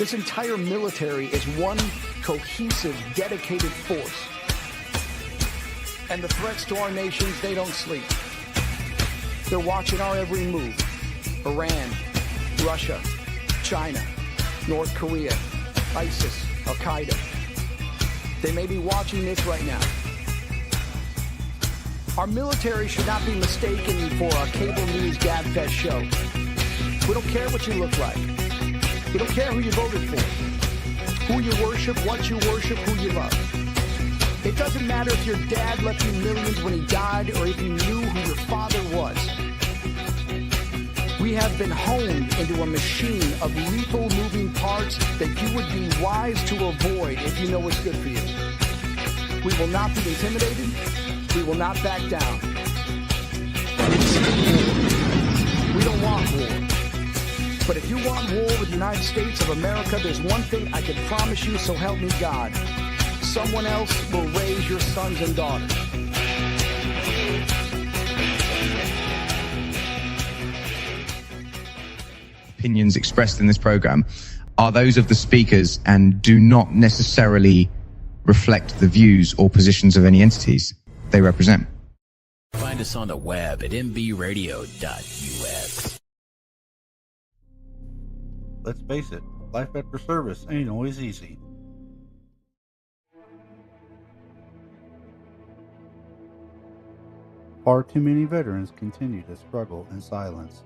This entire military is one cohesive, dedicated force. And the threats to our nations, they don't sleep. They're watching our every move. Iran, Russia, China, North Korea, ISIS, Al-Qaeda. They may be watching this right now. Our military should not be mistaken for a cable news gabfest show. We don't care what you look like. We don't care who you voted for, who you worship, what you worship, who you love. It doesn't matter if your dad left you millions when he died or if you knew who your father was. We have been honed into a machine of lethal moving parts that you would be wise to avoid if you know what's good for you. We will not be intimidated. We will not back down. We don't want war. But if you want war with the United States of America, there's one thing I can promise you, so help me God. Someone else will raise your sons and daughters. Opinions expressed in this program are those of the speakers and do not necessarily reflect the views or positions of any entities they represent. Find us on the web at mbradio.us. Let's face it, life after service ain't always easy. Far too many veterans continue to struggle in silence.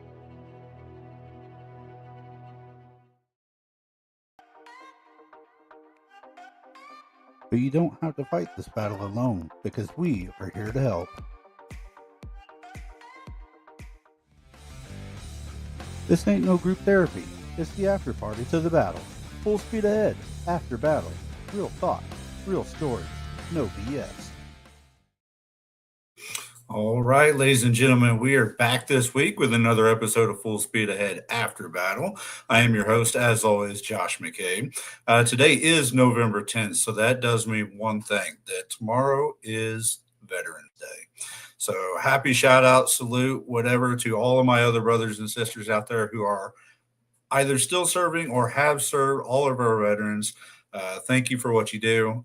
But you don't have to fight this battle alone, because we are here to help. This ain't no group therapy. It's the after party to the battle. Full speed ahead, after battle. Real talk, real stories, no BS. All right, ladies and gentlemen, we are back this week with another episode of Full Speed Ahead After Battle. I am your host, as always, Josh McKay. Today is November 10th, so that does mean one thing, that tomorrow is Veterans Day. So happy shout out, salute, whatever, to all of my other brothers and sisters out there who are either still serving or have served, all of our veterans. Thank you for what you do.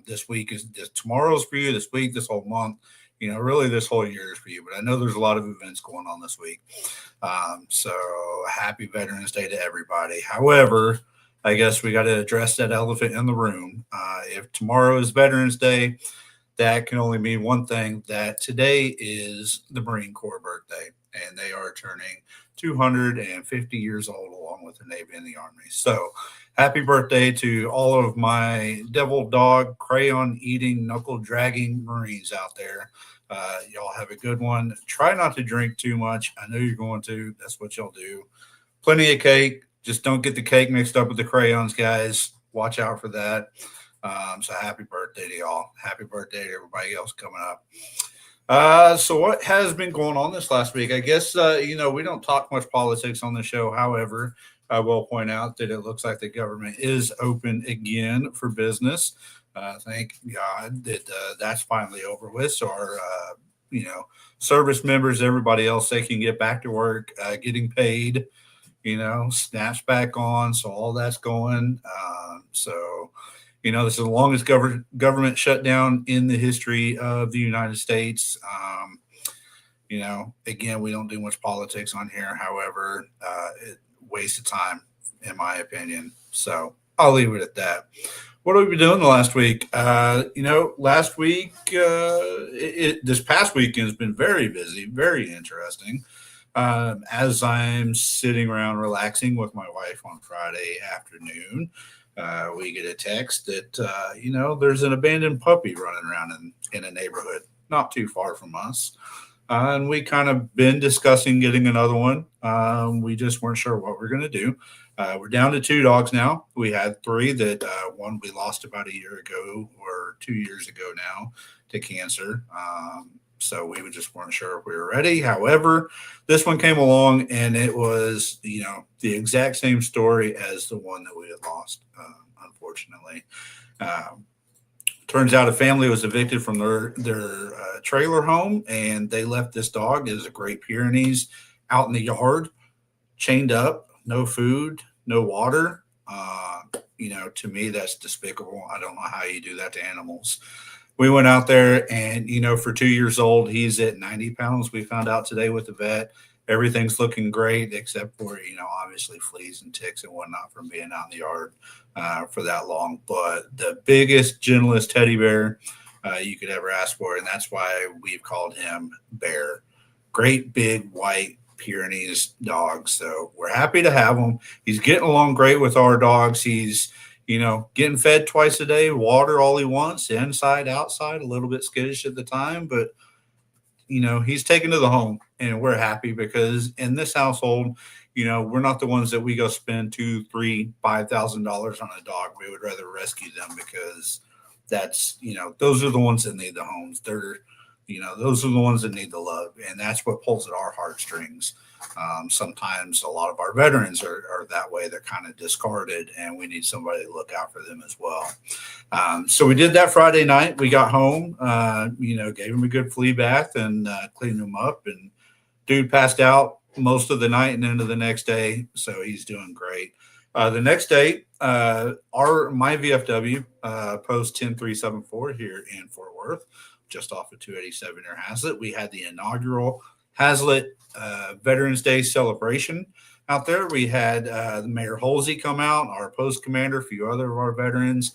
This week is tomorrow's for you, this week, this whole month. You know, really this whole year is for you, but I know there's a lot of events going on this week. So happy Veterans Day to everybody. However, I guess we got to address that elephant in the room. If tomorrow is Veterans Day, that can only mean one thing, that today is the Marine Corps birthday, and they are turning 250 years old along with the Navy and the Army. So happy birthday to all of my devil dog, crayon eating, knuckle dragging Marines out there. Y'all have a good one. Try not to drink too much. I know you're going to. That's what y'all do. Plenty of cake. Just don't get the cake mixed up with the crayons, guys. Watch out for that. So happy birthday to y'all. Happy birthday to everybody else coming up. So what has been going on this last week? I guess, we don't talk much politics on the show. However, I will point out that it looks like the government is open again for business. Thank God that that's finally over with. So our, service members, everybody else, they can get back to work, getting paid, snaps back on. So all that's going. This is the longest government shutdown in the history of the United States. Again, we don't do much politics on here. However, waste of time, in my opinion. So I'll leave it at that. What have we been doing the last week? Last week, this past weekend has been very busy, very interesting. As I'm sitting around relaxing with my wife on Friday afternoon, we get a text that, there's an abandoned puppy running around in a neighborhood not too far from us. And we kind of been discussing getting another one. We just weren't sure what we're going to do. We're down to 2 dogs now. We had 3 that one we lost about a year ago or 2 years ago now to cancer. So we just weren't sure if we were ready. However, this one came along and it was, the exact same story as the one that we had lost, unfortunately. Turns out a family was evicted from their trailer home, and they left this dog. It was a Great Pyrenees out in the yard, chained up, no food, no water. to me, that's despicable. I don't know how you do that to animals. We went out there and, for 2 years old, he's at 90 pounds. We found out today with the vet. Everything's looking great except for, obviously fleas and ticks and whatnot from being out in the yard for that long. But the biggest, gentlest teddy bear you could ever ask for, and that's why we've called him Bear. Great big white Pyrenees dog. So we're happy to have him. He's getting along great with our dogs. He's getting fed twice a day, water all he wants, inside, outside, a little bit skittish at the time, but he's taken to the home, and we're happy because in this household, we're not the ones that we go spend $2,000, $3,000, $5,000 on a dog. We would rather rescue them because that's, those are the ones that need the homes. They're, those are the ones that need the love, and that's what pulls at our heartstrings. Sometimes a lot of our veterans are that way. They're kind of discarded, and we need somebody to look out for them as well. So we did that Friday night. We got home, gave him a good flea bath and cleaned him up, and dude passed out most of the night and into the next day. So he's doing great. The next day, my VFW, post 10374 here in Fort Worth, just off of 287 near Hazlitt. We had the inaugural Hazlitt Veterans Day celebration out there. We had Mayor Holsey come out, our post commander, a few other of our veterans.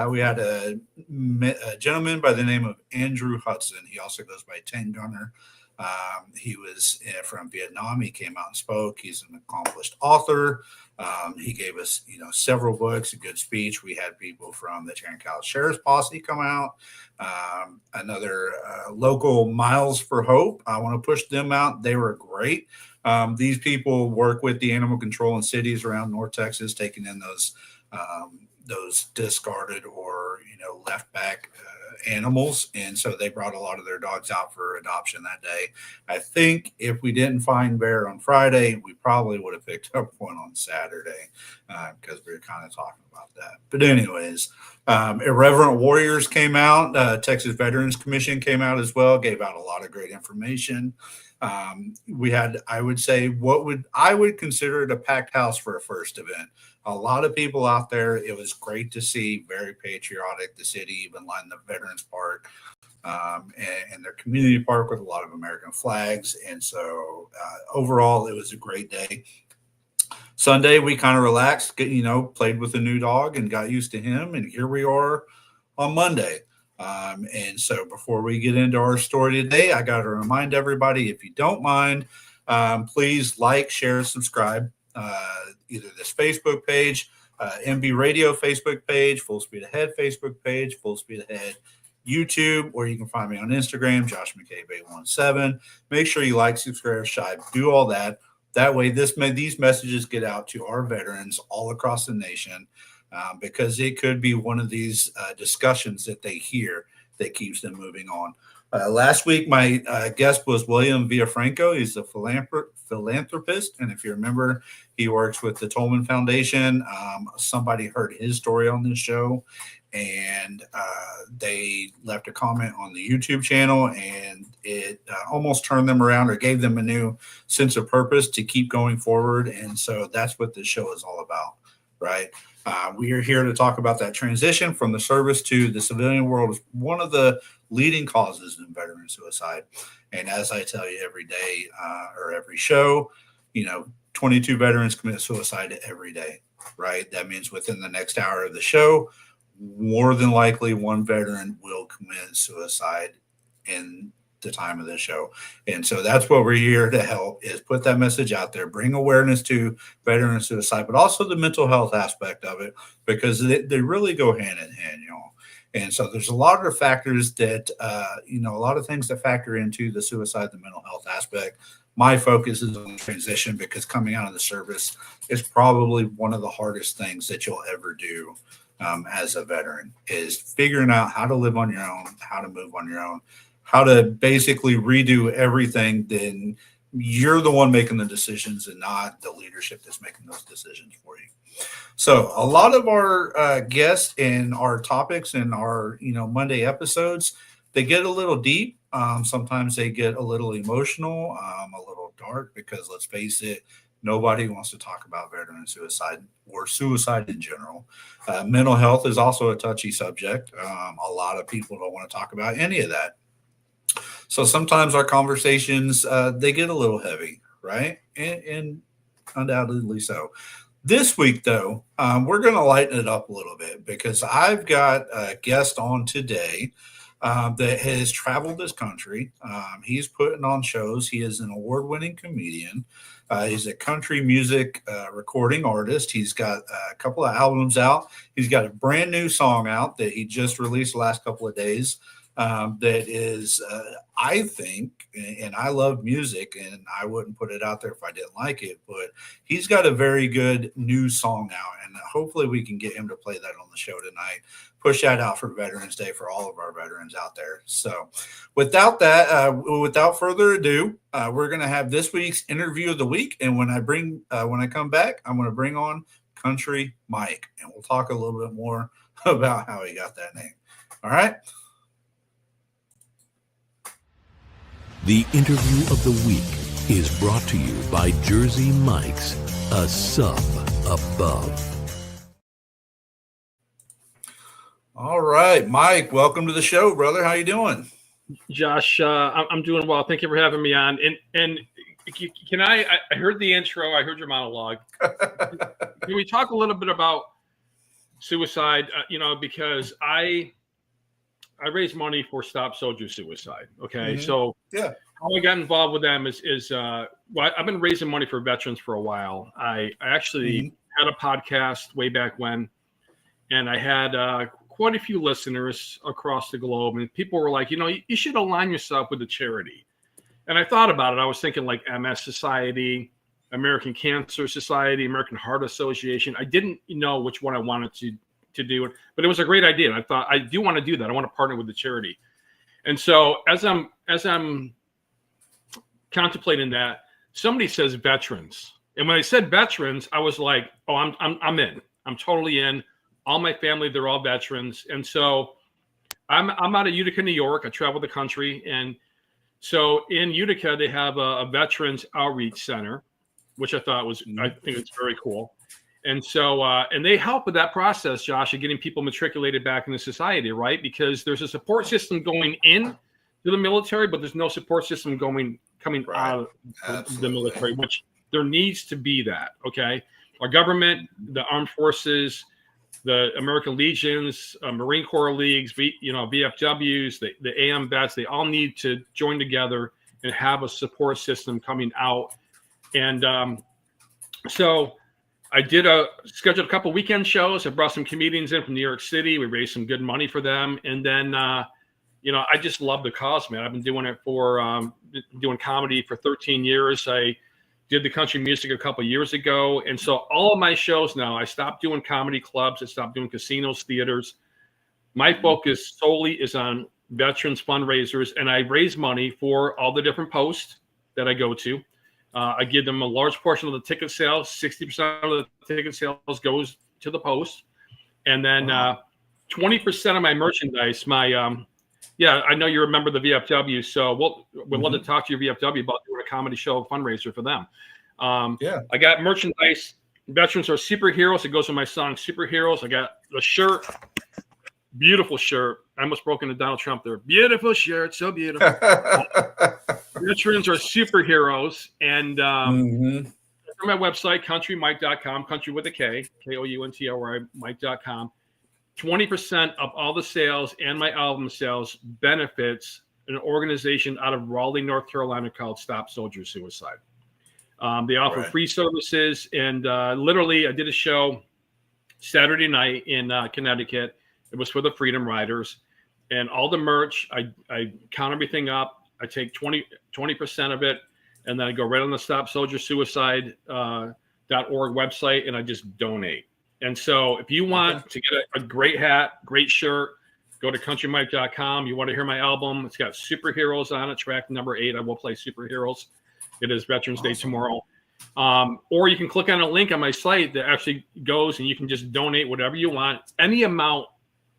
We had a gentleman by the name of Andrew Hudson. He also goes by Tank Gunner. He was from Vietnam. He came out and spoke. He's an accomplished author. He gave us, several books, a good speech. We had people from the Tarrant County Sheriff's Posse come out. Another local Miles for Hope. I want to push them out. They were great. These people work with the animal control in cities around North Texas, taking in those discarded or left back animals, and so they brought a lot of their dogs out for adoption that day. I think if we didn't find Bear on Friday, we probably would have picked up one on Saturday because we were kind of talking about that. But anyways, Irreverent Warriors came out. Texas Veterans Commission came out as well, gave out a lot of great information. We had, I would say, I would consider it a packed house for a first event. A lot of people out there. It was great to see, very patriotic. The city even lined the Veterans Park and their community park with a lot of American flags. And so overall, it was a great day. Sunday, we kind of relaxed, played with the new dog and got used to him. And here we are on Monday. And so before we get into our story today, I got to remind everybody, if you don't mind, please like, share, subscribe, either this Facebook page, MB Radio Facebook page, Full Speed Ahead Facebook page, Full Speed Ahead YouTube, or you can find me on Instagram, Josh McCabe817. Make sure you like, subscribe, do all that. That way, these messages get out to our veterans all across the nation. Because it could be one of these discussions that they hear that keeps them moving on. Last week, my guest was William Villafranco. He's a philanthropist, and if you remember, he works with the Tolman Foundation. Somebody heard his story on this show, and they left a comment on the YouTube channel, and it almost turned them around or gave them a new sense of purpose to keep going forward. And so that's what this show is all about, right? We are here to talk about that transition from the service to the civilian world is one of the leading causes in veteran suicide. And as I tell you every day or every show, 22 veterans commit suicide every day, right? That means within the next hour of the show, more than likely one veteran will commit suicide in the time of the show. And so that's what we're here to help, is put that message out there, bring awareness to veteran suicide, but also the mental health aspect of it, because they really go hand in hand, And so there's a lot of factors that, a lot of things that factor into the suicide, the mental health aspect. My focus is on transition, because coming out of the service is probably one of the hardest things that you'll ever do as a veteran, is figuring out how to live on your own, how to move on your own, how to basically redo everything. Then you're the one making the decisions and not the leadership that's making those decisions for you. So a lot of our guests and our topics in our, Monday episodes, they get a little deep. Sometimes they get a little emotional, a little dark, because let's face it, Nobody wants to talk about veteran suicide or suicide in general. Mental health is also a touchy subject. A lot of people don't want to talk about any of that. So sometimes our conversations, they get a little heavy, right? And undoubtedly so. This week, though, we're going to lighten it up a little bit because I've got a guest on today that has traveled this country. He's putting on shows. He is an award-winning comedian. He's a country music recording artist. He's got a couple of albums out. He's got a brand new song out that he just released the last couple of days. That is, I think, and I love music, and I wouldn't put it out there if I didn't like it, but he's got a very good new song out, and hopefully we can get him to play that on the show tonight. Push that out for Veterans Day for all of our veterans out there. So without further ado, we're going to have this week's interview of the week. And when I come back, I'm going to bring on Kountry Mike, and we'll talk a little bit more about how he got that name. All right. The interview of the week is brought to you by Jersey Mike's, a sub above. All right, Mike, welcome to the show, brother. How you doing? Josh, I'm doing well. Thank you for having me on. And can I heard the intro. I heard your monologue. Can we talk a little bit about suicide? Because I raise money for Stop Soldier Suicide. Okay. Mm-hmm. So yeah, how I got involved with them is I've been raising money for veterans for a while. I actually had a podcast way back when, and I had quite a few listeners across the globe, and people were like, you should align yourself with a charity. And I thought about it. I was thinking like MS Society, American Cancer Society, American Heart Association. I didn't know which one I wanted to do it, but it was a great idea. And I thought, I do want to do that. I want to partner with the charity. And so as I'm contemplating that, somebody says veterans. And when I said veterans, I was like, oh, I'm in. I'm totally in. All my family, they're all veterans. And so I'm out of Utica, New York. I travel the country. And so in Utica, they have a Veterans Outreach Center, which I think it's very cool. And so, and they help with that process, Josh, of getting people matriculated back into society, right? Because there's a support system going in to the military, but there's no support system coming out of the military, which there needs to be that, okay? Our government, the armed forces, the American Legions, Marine Corps leagues, VFWs, the AMVETS, they all need to join together and have a support system coming out. And so I scheduled a couple weekend shows. I brought some comedians in from New York City. We raised some good money for them. And then, I just love the cause, man. I've been doing it doing comedy for 13 years. I did the country music a couple years ago. And so all of my shows now, I stopped doing comedy clubs. I stopped doing casinos, theaters. My focus solely is on veterans fundraisers. And I raise money for all the different posts that I go to. I give them a large portion of the ticket sales. 60% of the ticket sales goes to the post. And then 20% of my merchandise, I know you remember the VFWs, so we'd love to talk to your VFW about doing a comedy show fundraiser for them. I got merchandise. Veterans are superheroes. It goes with my song Superheroes. I got the shirt, beautiful shirt. I almost broke into Donald Trump there. Beautiful shirt, so beautiful. Veterans are superheroes. And from my website, countrymike.com, country with a K, K-O-U-N-T-R-Y, Mike.com. 20% of all the sales and my album sales benefits an organization out of Raleigh, North Carolina called Stop Soldier Suicide. They offer free services. And literally, I did a show Saturday night in Connecticut. It was for the Freedom Riders. And all the merch, I count everything up. I take 20% of it, and then I go right on the Stop Soldier Suicide .org website, and I just donate. And so if you want to get a great hat, great shirt, go to countrymike.com. You want to hear my album, it's got Superheroes on it, track number 8. I will play Superheroes. It is Veterans Day tomorrow. Or you can click on a link on my site that actually goes, and you can just donate whatever you want. Any amount,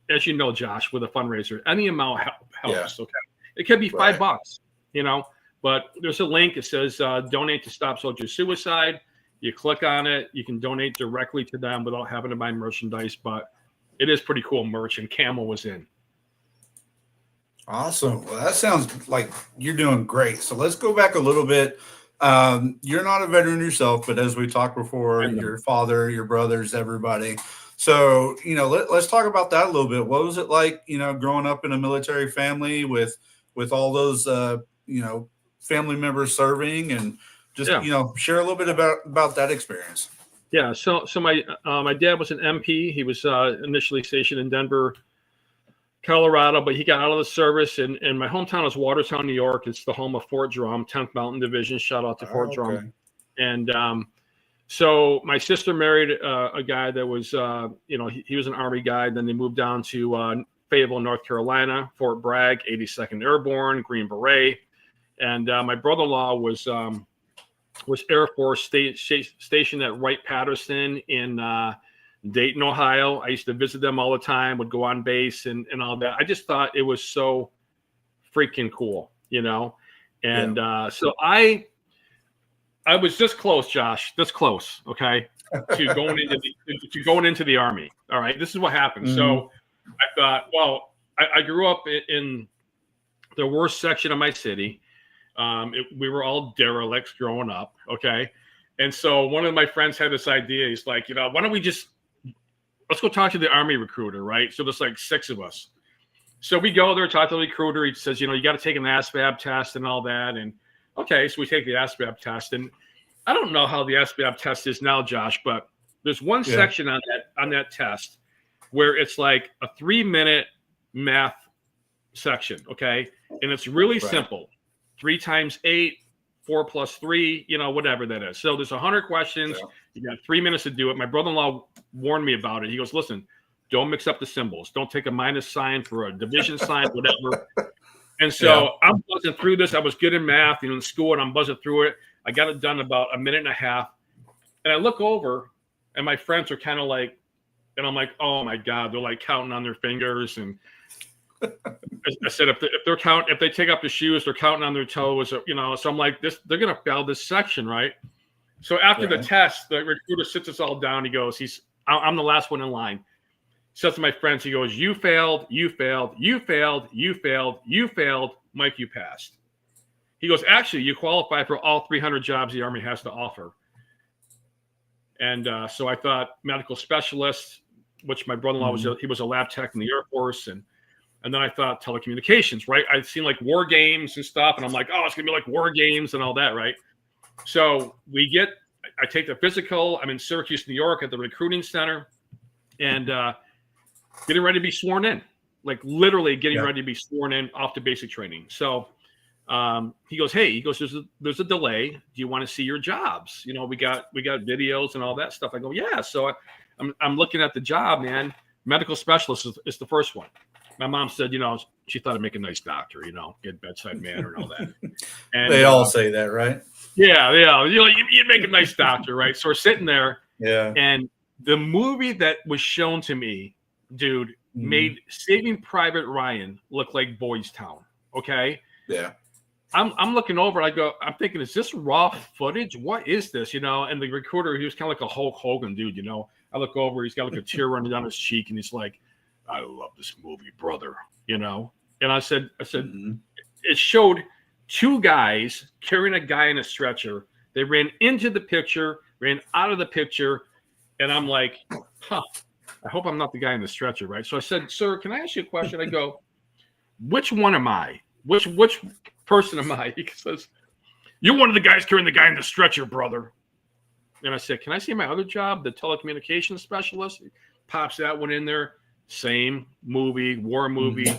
as you know, Josh, with a fundraiser, any amount helps. Okay. It could be $5, but there's a link. It says donate to Stop Soldier Suicide. You click on it, you can donate directly to them without having to buy merchandise, but it is pretty cool merch, and Camel was in. Awesome. Well, that sounds like you're doing great. So let's go back a little bit. You're not a veteran yourself, but as we talked before, your father, your brothers, everybody. So, let's talk about that a little bit. What was it like, growing up in a military family with all those, family members serving, and just, share a little bit about that experience. Yeah. So my dad was an MP. He was initially stationed in Denver, Colorado, but he got out of the service, and my hometown is Watertown, New York. It's the home of Fort Drum, 10th Mountain Division. Shout out to Fort Drum. And so my sister married a guy that was, he was an Army guy. Then they moved down to Fayetteville, North Carolina, Fort Bragg, 82nd Airborne, Green Beret. And my brother-in-law was Air Force stationed at Wright-Patterson in Dayton, Ohio. I used to visit them all the time, would go on base and all that. I just thought it was so freaking cool, And so I was this close, Josh, okay, to going into the Army. All right, this is what happened. Mm-hmm. So I thought, well, I grew up in the worst section of my city. We were all derelicts growing up, okay? And so one of my friends had this idea. He's like, why don't we let's go talk to the Army recruiter, right? So there's like 6 of us. So we go there, talk to the recruiter. He says, you got to take an ASVAB test and all that. And okay, so we take the ASVAB test. And I don't know how the ASVAB test is now, Josh, but there's one section on that test where it's like a 3-minute math section, okay? And it's really simple. 3 times 8, 4 plus 3, whatever that is. So there's 100 questions. Yeah. You got 3 minutes to do it. My brother-in-law warned me about it. He goes, listen, don't mix up the symbols. Don't take a minus sign for a division sign, whatever. And so I'm buzzing through this. I was good in math, in school, and I'm buzzing through it. I got it done about a minute and a half. And I look over, and my friends are kind of like, and I'm like, oh my God, they're like counting on their fingers. And I said, if they take off the shoes, they're counting on their toes, So I'm like, they're gonna fail this section, right? So after the test, the recruiter sits us all down. He goes, I'm the last one in line. He says to my friends, he goes, you failed, you failed, you failed, you failed, you failed. Mike, you passed. He goes, actually, you qualify for all 300 jobs the Army has to offer. And so I thought medical specialist, which my brother-in-law he was a lab tech in the Air Force, and then I thought telecommunications, right? I'd seen like war games and stuff, and I'm like, oh, it's gonna be like war games and all that, right? So I take the physical. I'm in Syracuse, New York, at the recruiting center, and getting ready to be sworn in, like literally getting ready to be sworn in off the basic training. So he goes, there's a delay. Do you want to see your jobs? We got videos and all that stuff. I go, yeah. So I'm looking at the job, man. Medical specialist is the first one. My mom said, she thought I'd make a nice doctor, get bedside manner and all that. And they all say that, right? Yeah. You'd make a nice doctor, right? So we're sitting there. Yeah. And the movie that was shown to me, dude, made Saving Private Ryan look like Boys Town. Okay. Yeah. I'm looking over. I'm thinking, is this raw footage? What is this? And the recruiter, he was kind of like a Hulk Hogan dude. I look over. He's got like a tear running down his cheek, and he's like, I love this movie, brother. And I said, it showed 2 guys carrying a guy in a stretcher. They ran into the picture, ran out of the picture, and I'm like, I hope I'm not the guy in the stretcher, right? So I said, sir, can I ask you a question? I go, which one am I? Which person am I? He says, you're one of the guys carrying the guy in the stretcher, brother. And I said, can I see my other job, the telecommunications specialist? He pops that one in there. Same movie, war movie.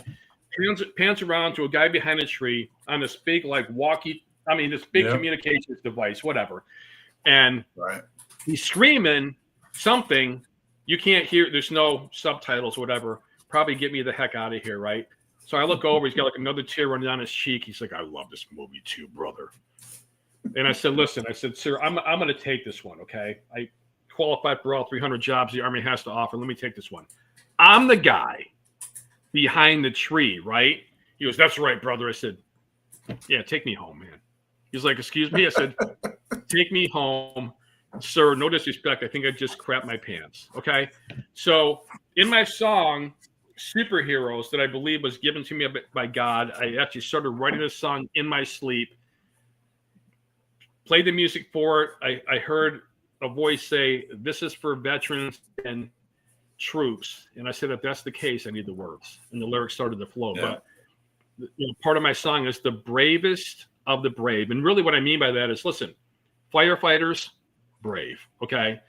Pans around to a guy behind a tree on this big this big communications device, whatever. And he's screaming something. You can't hear. There's no subtitles, whatever. Probably get me the heck out of here, right? So I look over. He's got like another tear running down his cheek. He's like, I love this movie too, brother. And I said, listen, sir, I'm going to take this one, okay? I qualified for all 300 jobs the Army has to offer. Let me take this one. I'm the guy behind the tree, right? He goes, that's right, brother. I said, yeah, take me home, man. He's like, excuse me? I said, take me home. sir, no disrespect, I think I just crapped my pants. Okay. So in my song, Superheroes, that I believe was given to me by God, I actually started writing a song in my sleep, played the music for it. I heard a voice say, "This is for veterans and troops." And I said, if that's the case, I need the words. And the lyrics started to flow. Yeah. But part of my song is the bravest of the brave. And really what I mean by that is, listen, firefighters, brave. Okay.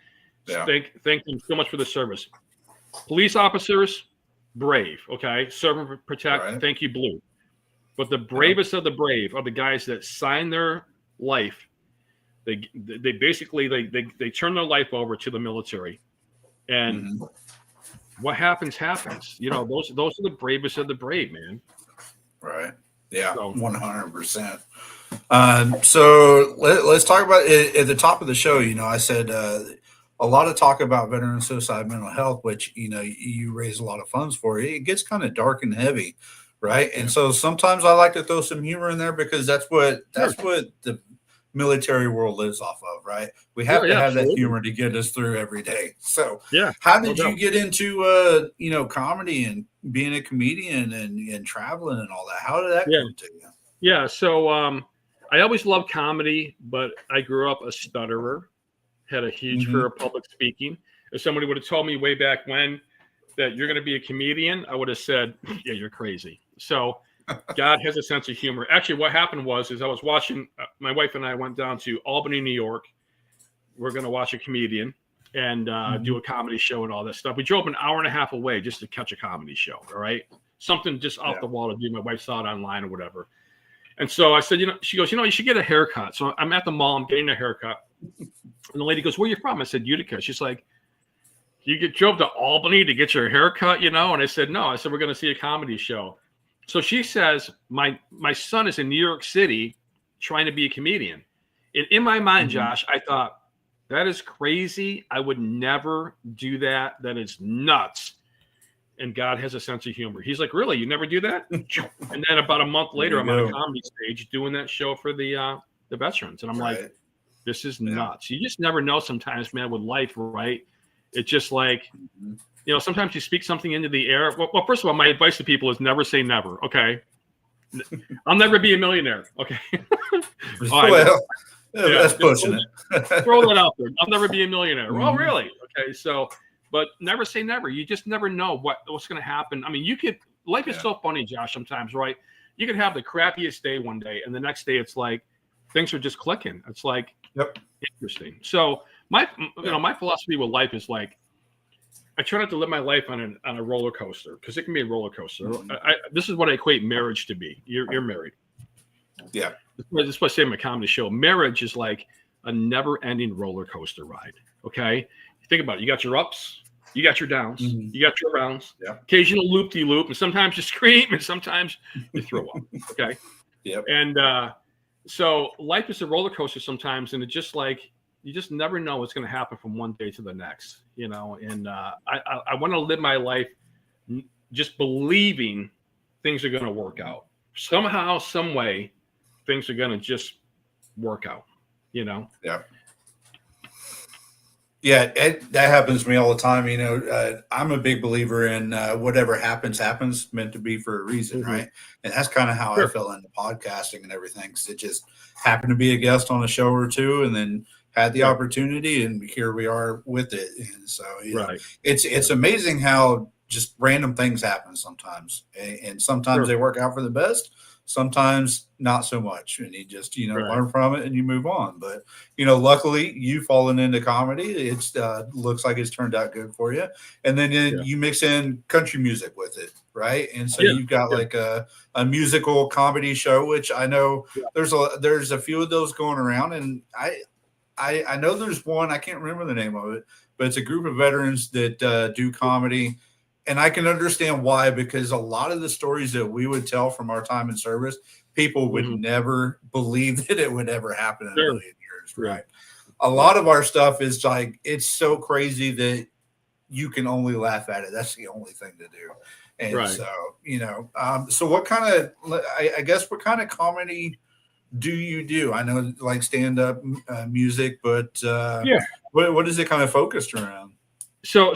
Yeah. Thank them so much for the service. Police officers, brave. Okay. Serve and protect. Right. Thank you, blue. But the bravest of the brave are the guys that sign their life. They basically they turn their life over to the military, and what happens. You know, those are the bravest of the brave, man. Right. Yeah. So, 100%. So let's talk about it. At the top of the show, you know, I said a lot of talk about veteran suicide, mental health, which, you know, you raise a lot of funds for. It gets kind of dark and heavy, right? And so sometimes I like to throw some humor in there because that's what the military world lives off of, right? We have to have that humor to get us through every day. So how did you get into you know, comedy and being a comedian and traveling and all that? How did that come to you? Yeah, so I always loved comedy, but I grew up a stutterer, had a huge fear of public speaking. If somebody would have told me way back when that you're going to be a comedian, I would have said, yeah, you're crazy. So God has a sense of humor. Actually, what happened was I was watching, my wife and I went down to Albany, New York. We're going to watch a comedian and do a comedy show and all that stuff. We drove an hour and a half away just to catch a comedy show, all right? Something just off the wall to do. My wife saw it online or whatever. And so I said, you know, she goes, you know, you should get a haircut. So I'm at the mall, I'm getting a haircut. And the lady goes, where are you from? I said, Utica. She's like, you drove to Albany to get your haircut, you know? And I said, no. I said, we're going to see a comedy show. So she says, my son is in New York City trying to be a comedian. And in my mind, Josh, I thought, that is crazy. I would never do that. That is nuts. And God has a sense of humor. He's like, really? You never do that? And then about a month later, I'm on a comedy stage doing that show for the veterans. And I'm like, this is nuts. You just never know sometimes, man, with life, right? It's just like, you know, sometimes you speak something into the air. Well, first of all, my advice to people is never say never. Okay. I'll never be a millionaire. Okay. Well, that's pushing it. Throw that out there. I'll never be a millionaire. Oh, really? Okay. So, but never say never. You just never know what's going to happen. I mean, life is so funny, Josh, sometimes, right? You could have the crappiest day one day, and the next day it's like things are just clicking. It's like, interesting. So my philosophy with life is like, I try not to live my life on a roller coaster, because it can be a roller coaster. This is what I equate marriage to be. You're married. Yeah. This is what I say in my comedy show. Marriage is like a never-ending roller coaster ride. Okay, think about it. You got your ups, you got your downs, you got your rounds. Occasional loop-de-loop, and sometimes you scream, and sometimes you throw up. Okay. And so life is a roller coaster sometimes, and it's just like, you just never know what's going to happen from one day to the next, you know. And I want to live my life just believing things are going to work out somehow, some way. Things are going to just work out, you know. That happens to me all the time. You know, I'm a big believer in whatever happens meant to be for a reason, right? And that's kind of how I fell into podcasting and everything, because it just happened to be a guest on a show or two, and then had the opportunity, and here we are with it. And so, you know, it's amazing how just random things happen sometimes, and sometimes they work out for the best. Sometimes not so much, and you just, you know, learn from it and you move on. But, you know, luckily you've fallen into comedy. It's looks like it's turned out good for you. And then you mix in country music with it, right? And so you've got like a musical comedy show, which I know there's a few of those going around, and I know there's one, I can't remember the name of it, but it's a group of veterans that do comedy. And I can understand why, because a lot of the stories that we would tell from our time in service, people would never believe that it would ever happen in a million years. Right. A lot of our stuff is like, it's so crazy that you can only laugh at it. That's the only thing to do. And so, you know, so what kind of, I guess, what kind of comedy do you do? I know like stand-up music, but Yeah. what is it kind of focused around? So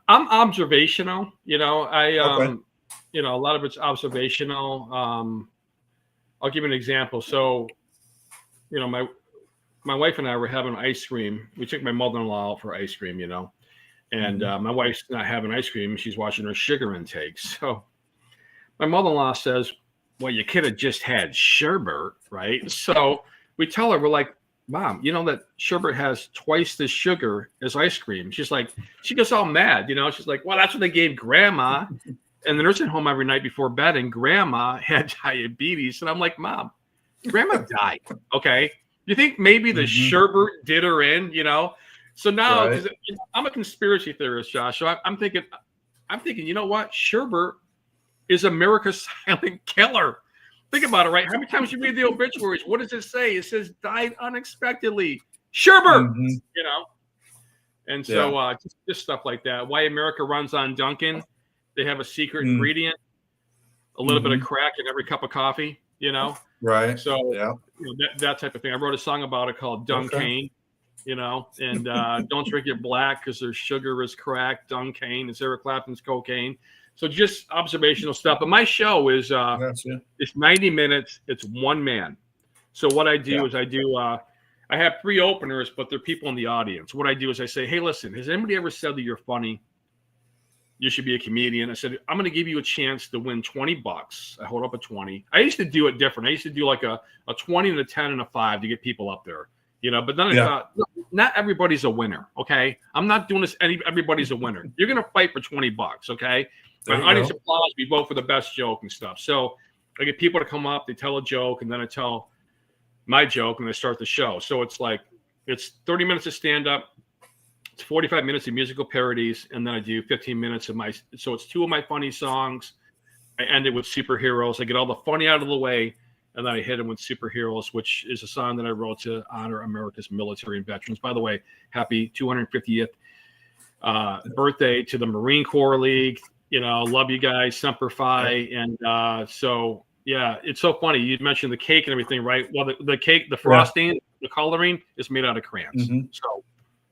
I'm observational. Okay. A lot of it's observational. I'll give you an example. So, my wife and I were having ice cream. We took my mother-in-law out for ice cream, and my wife's not having ice cream. She's watching her sugar intake. So my mother-in-law says, well, your kid had just had sherbet, right? So we tell her, we're like, Mom, you know that sherbet has twice the sugar as ice cream. She's like, she gets all mad, She's like, well, that's what they gave Grandma in the nursing home every night before bed, and Grandma had diabetes. And I'm like, Mom, Grandma died, okay? You think maybe the sherbet did her in, So now, because I'm a conspiracy theorist, Josh, so I'm thinking, you know what? Sherbet is America's silent killer. Think about it, right? How many times you read the obituaries? What does it say? It says died unexpectedly. Sherbet, And so just stuff like that. Why America runs on Dunkin'. They have a secret ingredient, a little bit of crack in every cup of coffee, Right. So that type of thing. I wrote a song about it called Dunkin'. And don't drink it black because their sugar is crack. Dunkin', it's Eric Clapton's cocaine. So just observational stuff. But my show is it's 90 minutes. It's one man. So what I do is I have 3 openers, but they're people in the audience. What I do is I say, hey, listen, has anybody ever said that you're funny? You should be a comedian. I said, I'm going to give you a chance to win $20. I hold up a 20. I used to do it different. I used to do like a 20 and a 10 and a 5 to get people up there. But then I thought, look, not everybody's a winner, okay? I'm not doing this. Everybody's a winner. You're going to fight for $20, okay? My audience applause. We vote for the best joke and stuff. So I get people to come up, they tell a joke, and then I tell my joke, and I start the show. So it's 30 minutes of stand-up, it's 45 minutes of musical parodies, and then I do 15 minutes of so it's 2 of my funny songs. I end it with superheroes. I get all the funny out of the way, and then I hit them with Superheroes, which is a song that I wrote to honor America's military and veterans. By the way, happy 250th birthday to the Marine Corps League. Love you guys, Semper Fi. And so, it's so funny. You mentioned the cake and everything, right? Well, the cake, the frosting, the coloring is made out of crayons. So,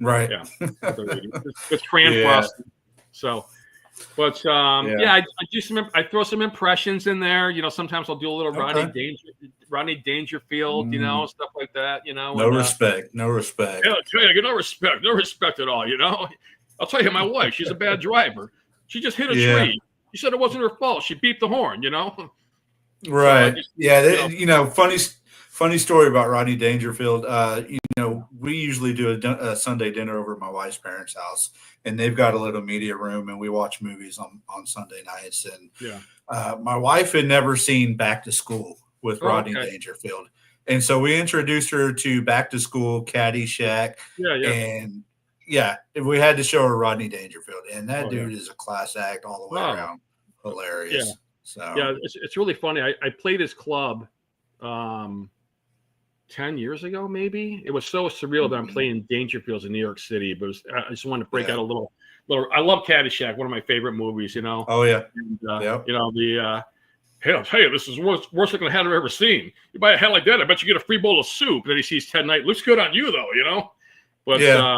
it's crayon frosting. So, but I do I throw some impressions in there. Sometimes I'll do a little Rodney Dangerfield, stuff like that. No respect. Yeah, I'll tell you, I get no respect at all. I'll tell you, my wife, she's a bad driver. She just hit a tree. She said it wasn't her fault. She beeped the horn. Right. So funny story about Rodney Dangerfield. We usually do a Sunday dinner over at my wife's parents' house, and they've got a little media room, and we watch movies on Sunday nights. And my wife had never seen Back to School with Rodney Dangerfield, and so we introduced her to Back to School, Caddyshack, and we had to show her Rodney Dangerfield, and that dude is a class act all the way around. Hilarious. Yeah. So it's really funny. I played his club 10 years ago, maybe. It was so surreal that I'm playing Dangerfields in New York City, but I just wanted to break out a little. I love Caddyshack, one of my favorite movies. Oh yeah. And, hey, I'll tell you, this is worst looking hat I've ever seen. You buy a hat like that, I bet you get a free bowl of soup. And then he sees Ted Knight. Looks good on you, though. But I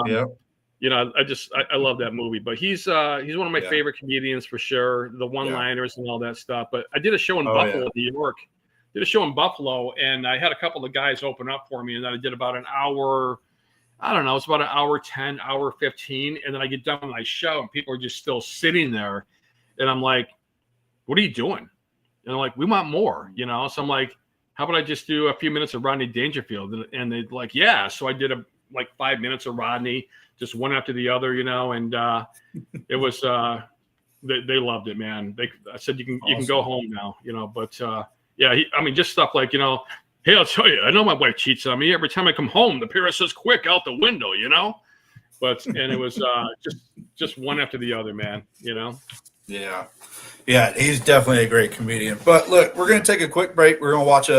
love that movie. But he's one of my favorite comedians for sure. The one-liners and all that stuff. But I did a show in Buffalo, New York. And I had a couple of guys open up for me, and then I did about an hour. I don't know, it's about an hour 10, hour 15, and then I get done with my show, and people are just still sitting there, and I'm like, "What are you doing?" And they're like, "We want more," So I'm like, "How about I just do a few minutes of Rodney Dangerfield?" And they're like, "Yeah." So I did 5 minutes of Rodney, just one after the other, and it was they loved it, man. I said you can go home now, but. Just stuff like, hey, I'll tell you, I know my wife cheats on me. Every time I come home, the parrot says quick out the window, But, and it was just one after the other, man, Yeah. Yeah, he's definitely a great comedian. But look, we're going to take a quick break. We're going to watch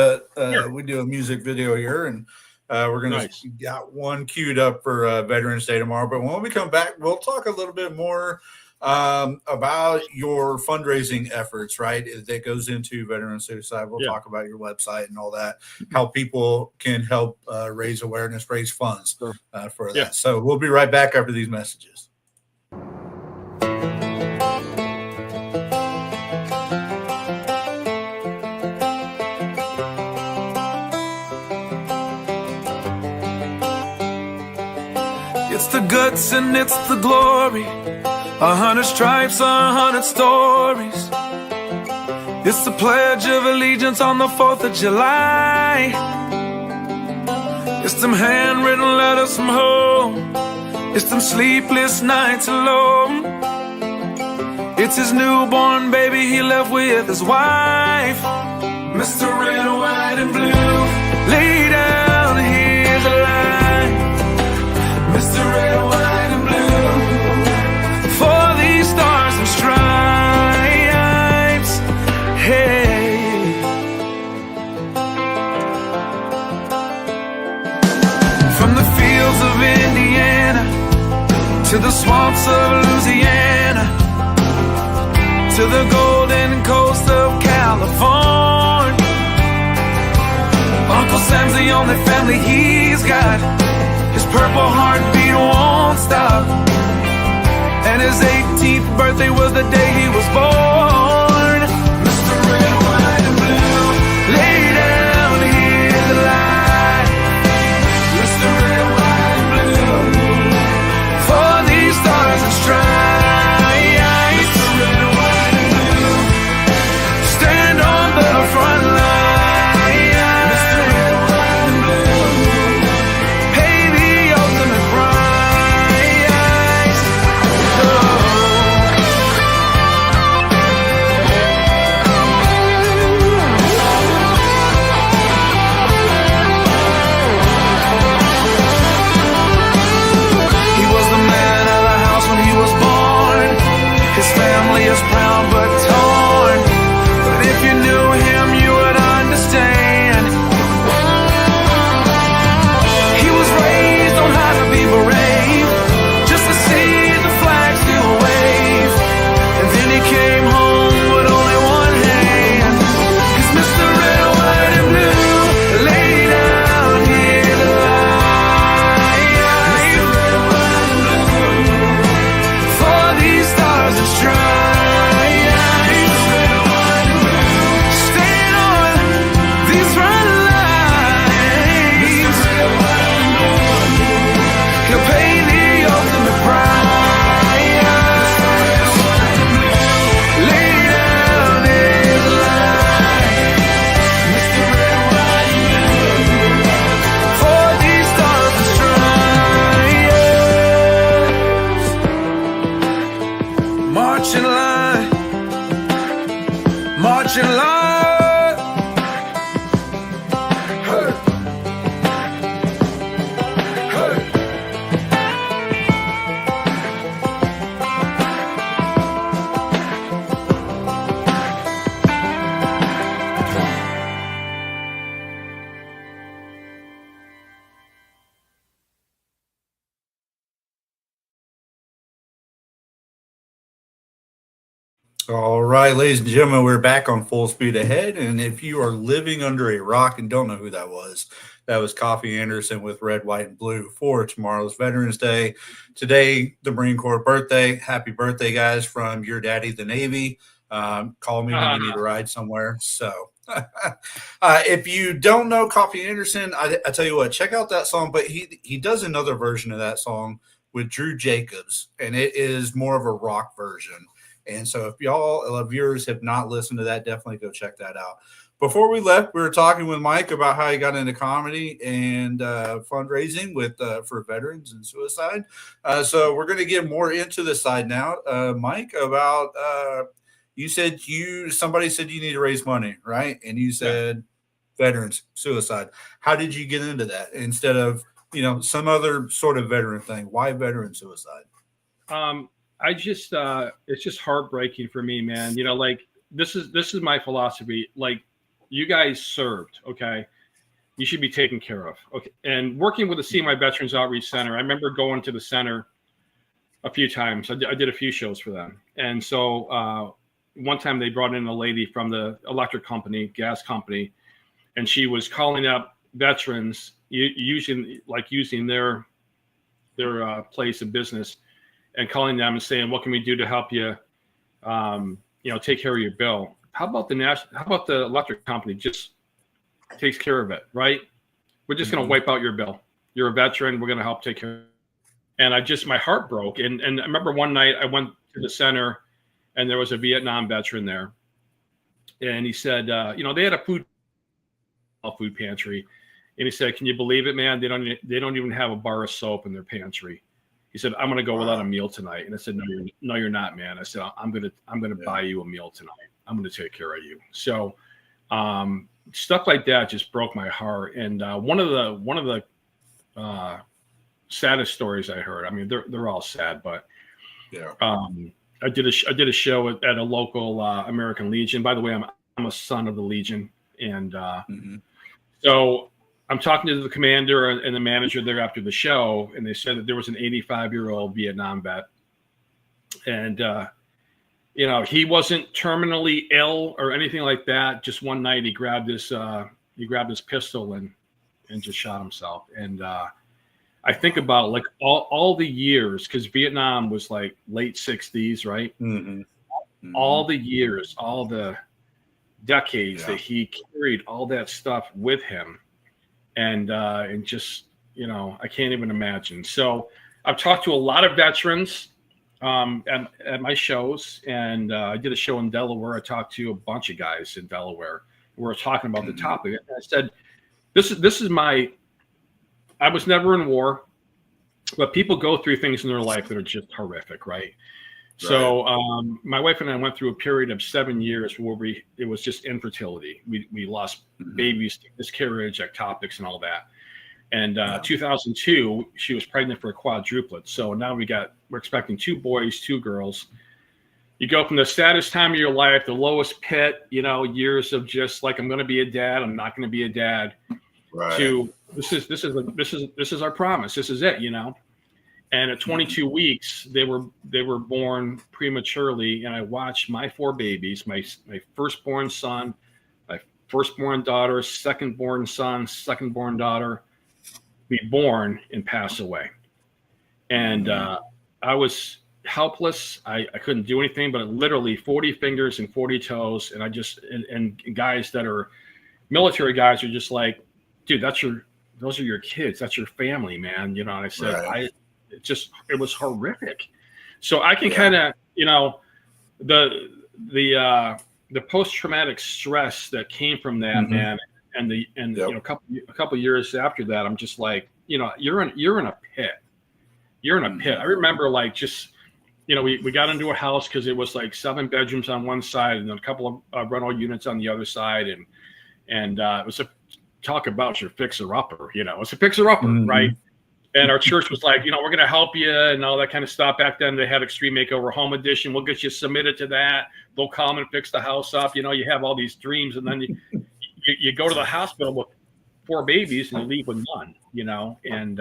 we do a music video here, and we're going to got one queued up for Veterans Day tomorrow. But when we come back, we'll talk a little bit more about your fundraising efforts, right? That goes into veteran suicide. We'll talk about your website and all that, how people can help raise awareness, raise funds for that. So we'll be right back after these messages. It's the guts and it's the glory. 100 stripes, 100 stories. It's the Pledge of Allegiance on the 4th of July. It's them handwritten letters from home. It's them sleepless nights alone. It's his newborn baby he left with his wife. Mr. Red, White, and Blue, lay down, here's a line. Mr. Red, White, and Blue, for these stars and stripes. Hey. From the fields of Indiana to the swamps of Louisiana to the golden coast of California, Uncle Sam's the only family he's got. His purple heartbeat won't stop. And his 18th birthday was the day he was born. Mr. Red, White, and Blue, lay down, here's the light. Mr. Red, White, and Blue, for these stars and stripes. Mr. Red, White, and Blue, stand on the front line. Family is proud but torn, but if you knew him you would understand. He was raised on how to be brave, just to see the flag still wave. And then he came home with only one hand. 'Cause Mr. Red, White, and Blue, lay down here to lie. Mr. Red, White, and Blue, for these stars and stripes. All right, ladies and gentlemen, we're back on Full Speed Ahead. And if you are living under a rock and don't know who that was Coffee Anderson with Red, White, and Blue for tomorrow's Veterans Day. Today, the Marine Corps birthday. Happy birthday, guys, from your daddy, the Navy. Call me when you need a ride somewhere. So if you don't know Coffee Anderson, I tell you what, check out that song. But he does another version of that song with Drew Jacobs, and it is more of a rock version. And so if y'all viewers have not listened to that, definitely go check that out. Before we left, we were talking with Mike about how he got into comedy and fundraising for veterans and suicide. So we're going to get more into this side now. Mike, about you said somebody said you need to raise money, right? And you said veterans, suicide. How did you get into that instead of, some other sort of veteran thing? Why veteran suicide? It's just heartbreaking for me, man. This is my philosophy. Like, you guys served, okay? You should be taken care of, okay? And working with the CMI Veterans Outreach Center, I remember going to the center a few times. I did a few shows for them. And so one time they brought in a lady from the electric company, gas company, and she was calling up veterans using their place of business and calling them and saying, what can we do to help you, take care of your bill? How about the electric company just takes care of it, right? We're just going to wipe out your bill. You're a veteran. We're going to help take care of it. And my heart broke. And I remember one night I went to the center and there was a Vietnam veteran there. And he said, they had a food pantry. And he said, can you believe it, man? They don't even have a bar of soap in their pantry. He said, I'm going to go without a meal tonight. And I said, no, you're not, man. I said, I'm going to buy you a meal tonight. I'm going to take care of you. So stuff like that just broke my heart. And one of the saddest stories I heard, I mean, they're all sad, but I did a show at a local American Legion. By the way, I'm a son of the Legion. And so I'm talking to the commander and the manager there after the show, and they said that there was an 85-year-old Vietnam vet. And, he wasn't terminally ill or anything like that. Just one night he grabbed his pistol and just shot himself. And I think about like all the years, because Vietnam was like late 60s, right? All the years, all the decades that he carried all that stuff with him. And just, I can't even imagine. So I've talked to a lot of veterans at my shows, and I did a show in Delaware. I talked to a bunch of guys in Delaware. We were talking about the topic. And I said, this is I was never in war, but people go through things in their life that are just horrific, right? So my wife and I went through a period of 7 years where it was just infertility. We lost babies, miscarriage, ectopics, and all that. And 2002, she was pregnant for a quadruplet. So now we're expecting 2 boys, 2 girls. You go from the saddest time of your life, the lowest pit, years of just like, I'm going to be a dad, I'm not going to be a dad, to this is our promise. This is it, And at 22 weeks, they were born prematurely, and I watched my 4 babies, my firstborn son, my firstborn daughter, secondborn son, secondborn daughter, be born and pass away. And I was helpless. I couldn't do anything, but literally 40 fingers and 40 toes. And and guys that are military guys are just like, dude, those are your kids. That's your family, man. And I said, it was horrific. So I can kind of, the post-traumatic stress that came from that, man. And a couple years after that, I'm just like, you're in a pit. You're in a pit. I remember like just, we got into a house because it was like 7 bedrooms on one side and then a couple of rental units on the other side. And it was talk about your fixer-upper, it's a fixer-upper, right? And our church was like, we're going to help you and all that kind of stuff. Back then they had Extreme Makeover Home Edition. We'll get you submitted to that. They'll come and fix the house up. You have all these dreams, and then you go to the hospital with 4 babies and you leave with none, and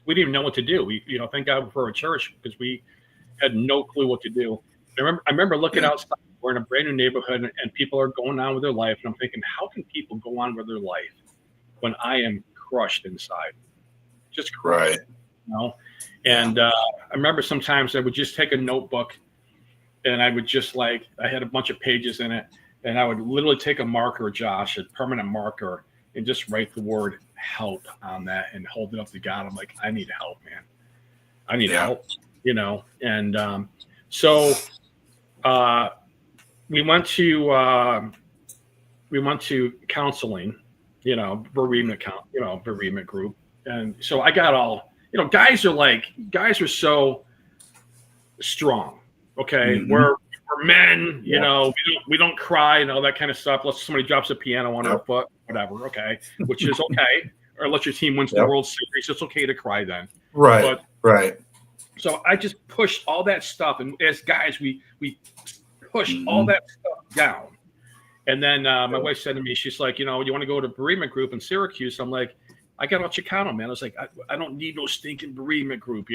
we didn't even know what to do. We, thank God for our church, because we had no clue what to do. I remember looking outside. We're in a brand new neighborhood and people are going on with their life. And I'm thinking, how can people go on with their life when I am crushed inside? Just crushed, And I remember sometimes I would just take a notebook and I would just I had a bunch of pages in it, and I would literally take a marker, Josh, a permanent marker, and just write the word help on that and hold it up to God. I'm like, I need help, man. I need help, And so we went to counseling, bereavement group. And so I got all, guys are so strong. Okay. We're men, we don't cry and all that kind of stuff. Unless somebody drops a piano on our foot, whatever. Okay. Which is okay. Or unless your team wins the World Series, it's okay to cry then. Right. Right. So I just pushed all that stuff. And as guys, we pushed all that stuff down. And then my wife said to me, she's like, you want to go to bereavement group in Syracuse? I'm like, I got out Chicano, man. I was like, I don't need no stinking bereavement group,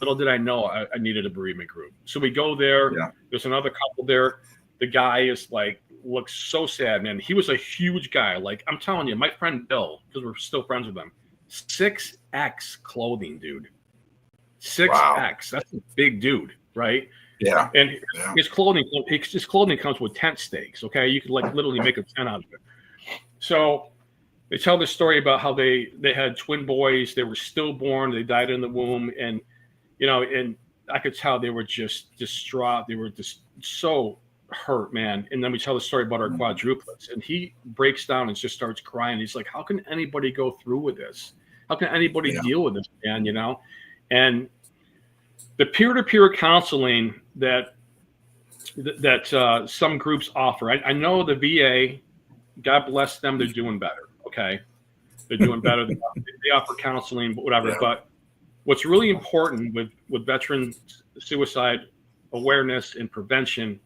little did I know I needed a bereavement group. So we go there. Yeah. There's another couple there. The guy is like, looks so sad, man. He was a huge guy. Like, I'm telling you, my friend Bill, because we're still friends with him, 6X clothing, dude. 6X. Wow. That's a big dude, right? Yeah. And his clothing comes with tent stakes. Okay. You could like literally make a tent out of it. So they tell the story about how they had twin boys. They were stillborn. They died in the womb. And, you know, and I could tell they were just distraught. They were just so hurt, man. And then we tell the story about our quadruplets, and he breaks down and just starts crying. He's like, how can anybody go through with this? How can anybody deal with this, man? You know? And the peer-to-peer counseling that some groups offer, I know the VA, God bless them, they're doing better. Okay. They're doing better. They offer counseling, whatever. Yeah. But what's really important with veteran suicide awareness and prevention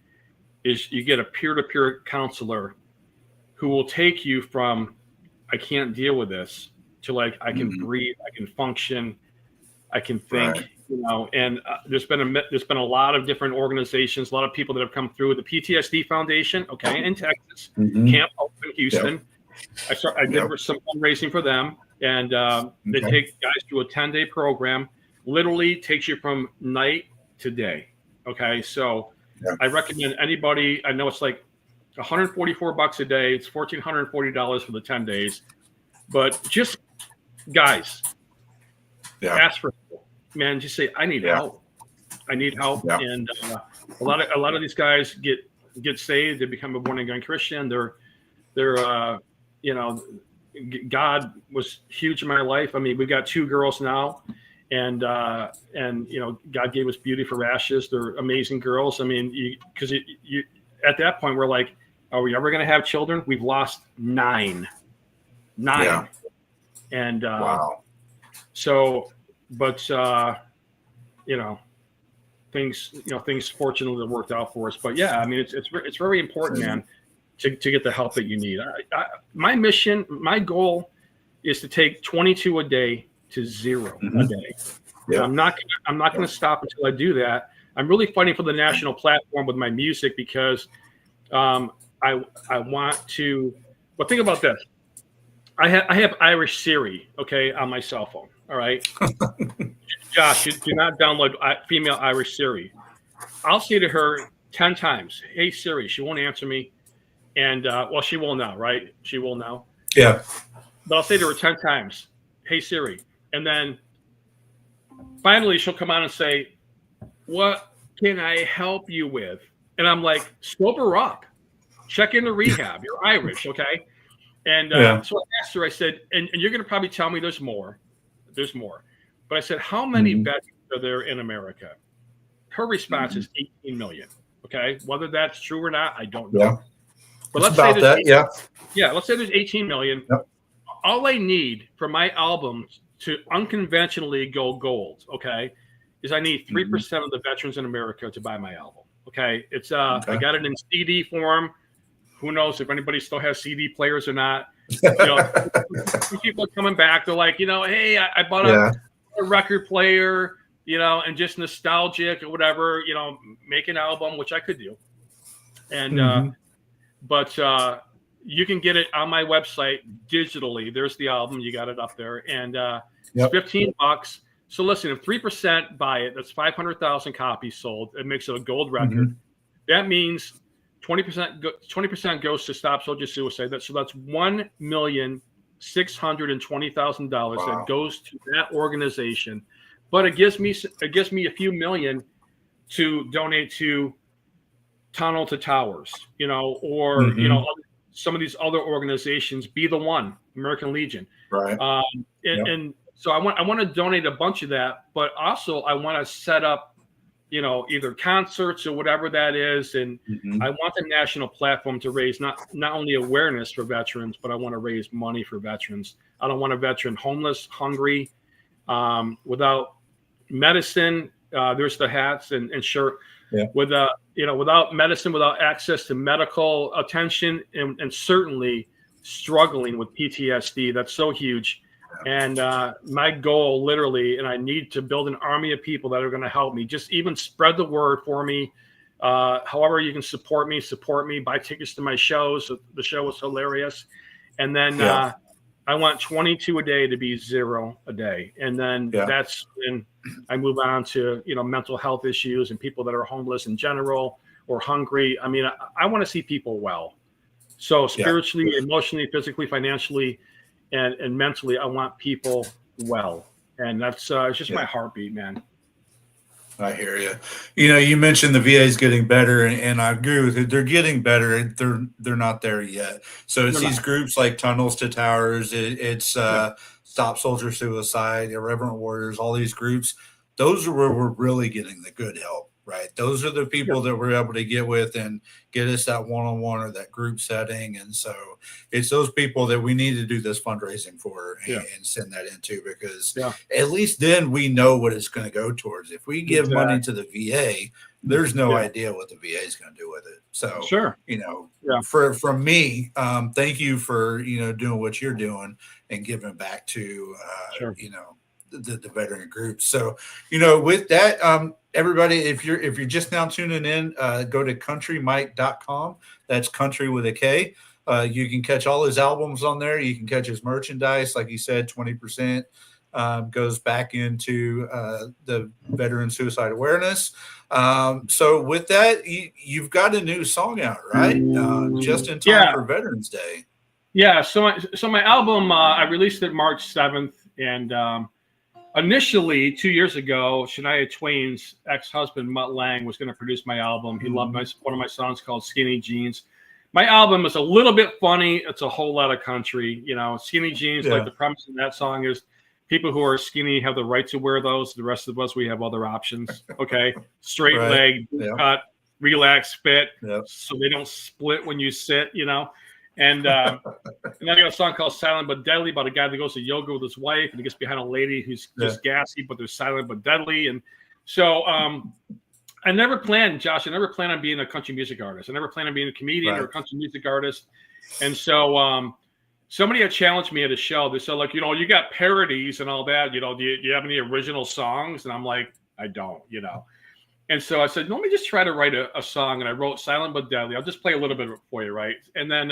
is you get a peer-to-peer counselor who will take you from, I can't deal with this, to like, I can breathe, I can function, I can think, you know. And there's been a lot of different organizations, a lot of people that have come through. The PTSD Foundation, okay, in Texas, Camp Hope in Houston. Yep. I did some fundraising for them, and they take guys through a 10-day program. Literally takes you from night to day. Okay, so I recommend anybody. I know it's like $144 a day. It's $1,440 for the 10 days, but just guys, ask for help, man. Just say, I need help. I need help. And a lot of these guys get saved. They become a born again Christian. They're you know, God was huge in my life. I mean, we've got 2 girls now, and you know, God gave us beauty for ashes. They're amazing girls. I mean, because you at that point we're like, are we ever going to have children? We've lost 9. And wow. So, but you know, things fortunately worked out for us. But yeah, I mean, it's very important, man, to get the help that you need. My mission, my goal is to take 22 a day to 0 a day. Yeah. I'm not going to stop until I do that. I'm really fighting for the national platform with my music because I want to. Well, think about this. I have Irish Siri, okay, on my cell phone. All right, Josh, do not download female Irish Siri. I'll say to her 10 times, "Hey Siri," she won't answer me. And well, she will now, right? She will now. Yeah. But I'll say to her 10 times, "Hey Siri," and then finally she'll come on and say, "What can I help you with?" And I'm like, "Sober up, check into rehab. You're Irish, okay?" And so I asked her. I said, "And you're going to probably tell me there's more. There's more." But I said, "How many veterans are there in America?" Her response is 18 million. Okay, whether that's true or not, I don't know. Yeah. But let's say that, let's say there's 18 million. Yep. All I need for my album to unconventionally go gold, okay, is I need 3% of the veterans in America to buy my album. Okay, it's I got it in CD form. Who knows if anybody still has CD players or not? You know, people are coming back. They're like, you know, hey, I bought a record player, you know, and just nostalgic or whatever, you know, make an album, which I could do, and. But you can get it on my website digitally. There's the album. You got it up there. And it's $15. So listen, if 3% buy it, that's 500,000 copies sold. It makes it a gold record. That means 20% goes to Stop Soldier Suicide. So that's $1,620,000 that goes to that organization. But it gives me a few million to donate to Tunnel to Towers, you know, or you know, some of these other organizations. Be the One, American Legion, right? And so I want to donate a bunch of that, but also I want to set up, you know, either concerts or whatever that is, and I want the national platform to raise not only awareness for veterans, but I want to raise money for veterans. I don't want a veteran homeless, hungry, without medicine. There's the hats and shirt. Yeah. Without medicine, without access to medical attention, and certainly struggling with PTSD. That's so huge. And my goal, literally, and I need to build an army of people that are going to help me. Just even spread the word for me. However you can support me, buy tickets to my shows. The show was hilarious. And then I want 22 a day to be 0 a day. And then that's when I move on to, mental health issues and people that are homeless in general or hungry. I mean, I want to see people well. So spiritually, emotionally, physically, financially, and mentally, I want people well. And that's it's just my heartbeat, man. I hear you. You mentioned the VA is getting better, and I agree with it. They're getting better. They're not there yet. So it's these groups like Tunnels to Towers. It's Stop Soldier Suicide, Irreverent Warriors. All these groups. Those are where we're really getting the good help, right? Those are the people that we're able to get with and get us that one-on-one or that group setting. And so it's those people that we need to do this fundraising for and send that into, because at least then we know what it's going to go towards. If we give money to the VA, there's no idea what the VA is going to do with it. So, from me, thank you for, doing what you're doing and giving back to, the veteran groups. So, with that, everybody, if you're just now tuning in, go to countrymike.com. That's country with a K. You can catch all his albums on there. You can catch his merchandise. Like you said, 20% goes back into the veteran suicide awareness. So with that, you've got a new song out, right? Just in time for Veterans Day. Yeah. So my album, I released it March 7th, and initially 2 years ago, Shania Twain's ex-husband Mutt Lange was going to produce my album. He loved one of my songs called Skinny Jeans. My album is a little bit funny. It's a whole lot of country. Skinny jeans, like the premise of that song is people who are skinny have the right to wear those. The rest of us, we have other options. Okay. Straight leg, cut, relax, fit, so they don't split when you sit, And I got a song called Silent But Deadly about a guy that goes to yoga with his wife and he gets behind a lady who's just gassy, but they're silent but deadly. And so I never planned, Josh, on being a country music artist. I never planned on being a comedian or a country music artist. And so somebody had challenged me at a show. They said, like, you got parodies and all that. Do you have any original songs? And I'm like, I don't, And so I said, let me just try to write a song. And I wrote Silent But Deadly. I'll just play a little bit of it for you, right? And then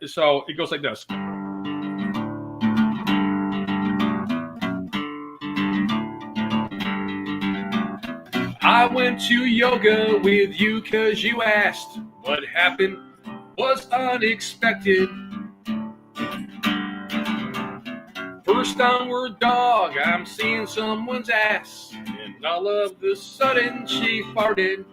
so it goes like this. I went to yoga with you because you asked. What happened was unexpected. First downward dog, I'm seeing someone's ass. And all of a sudden she farted.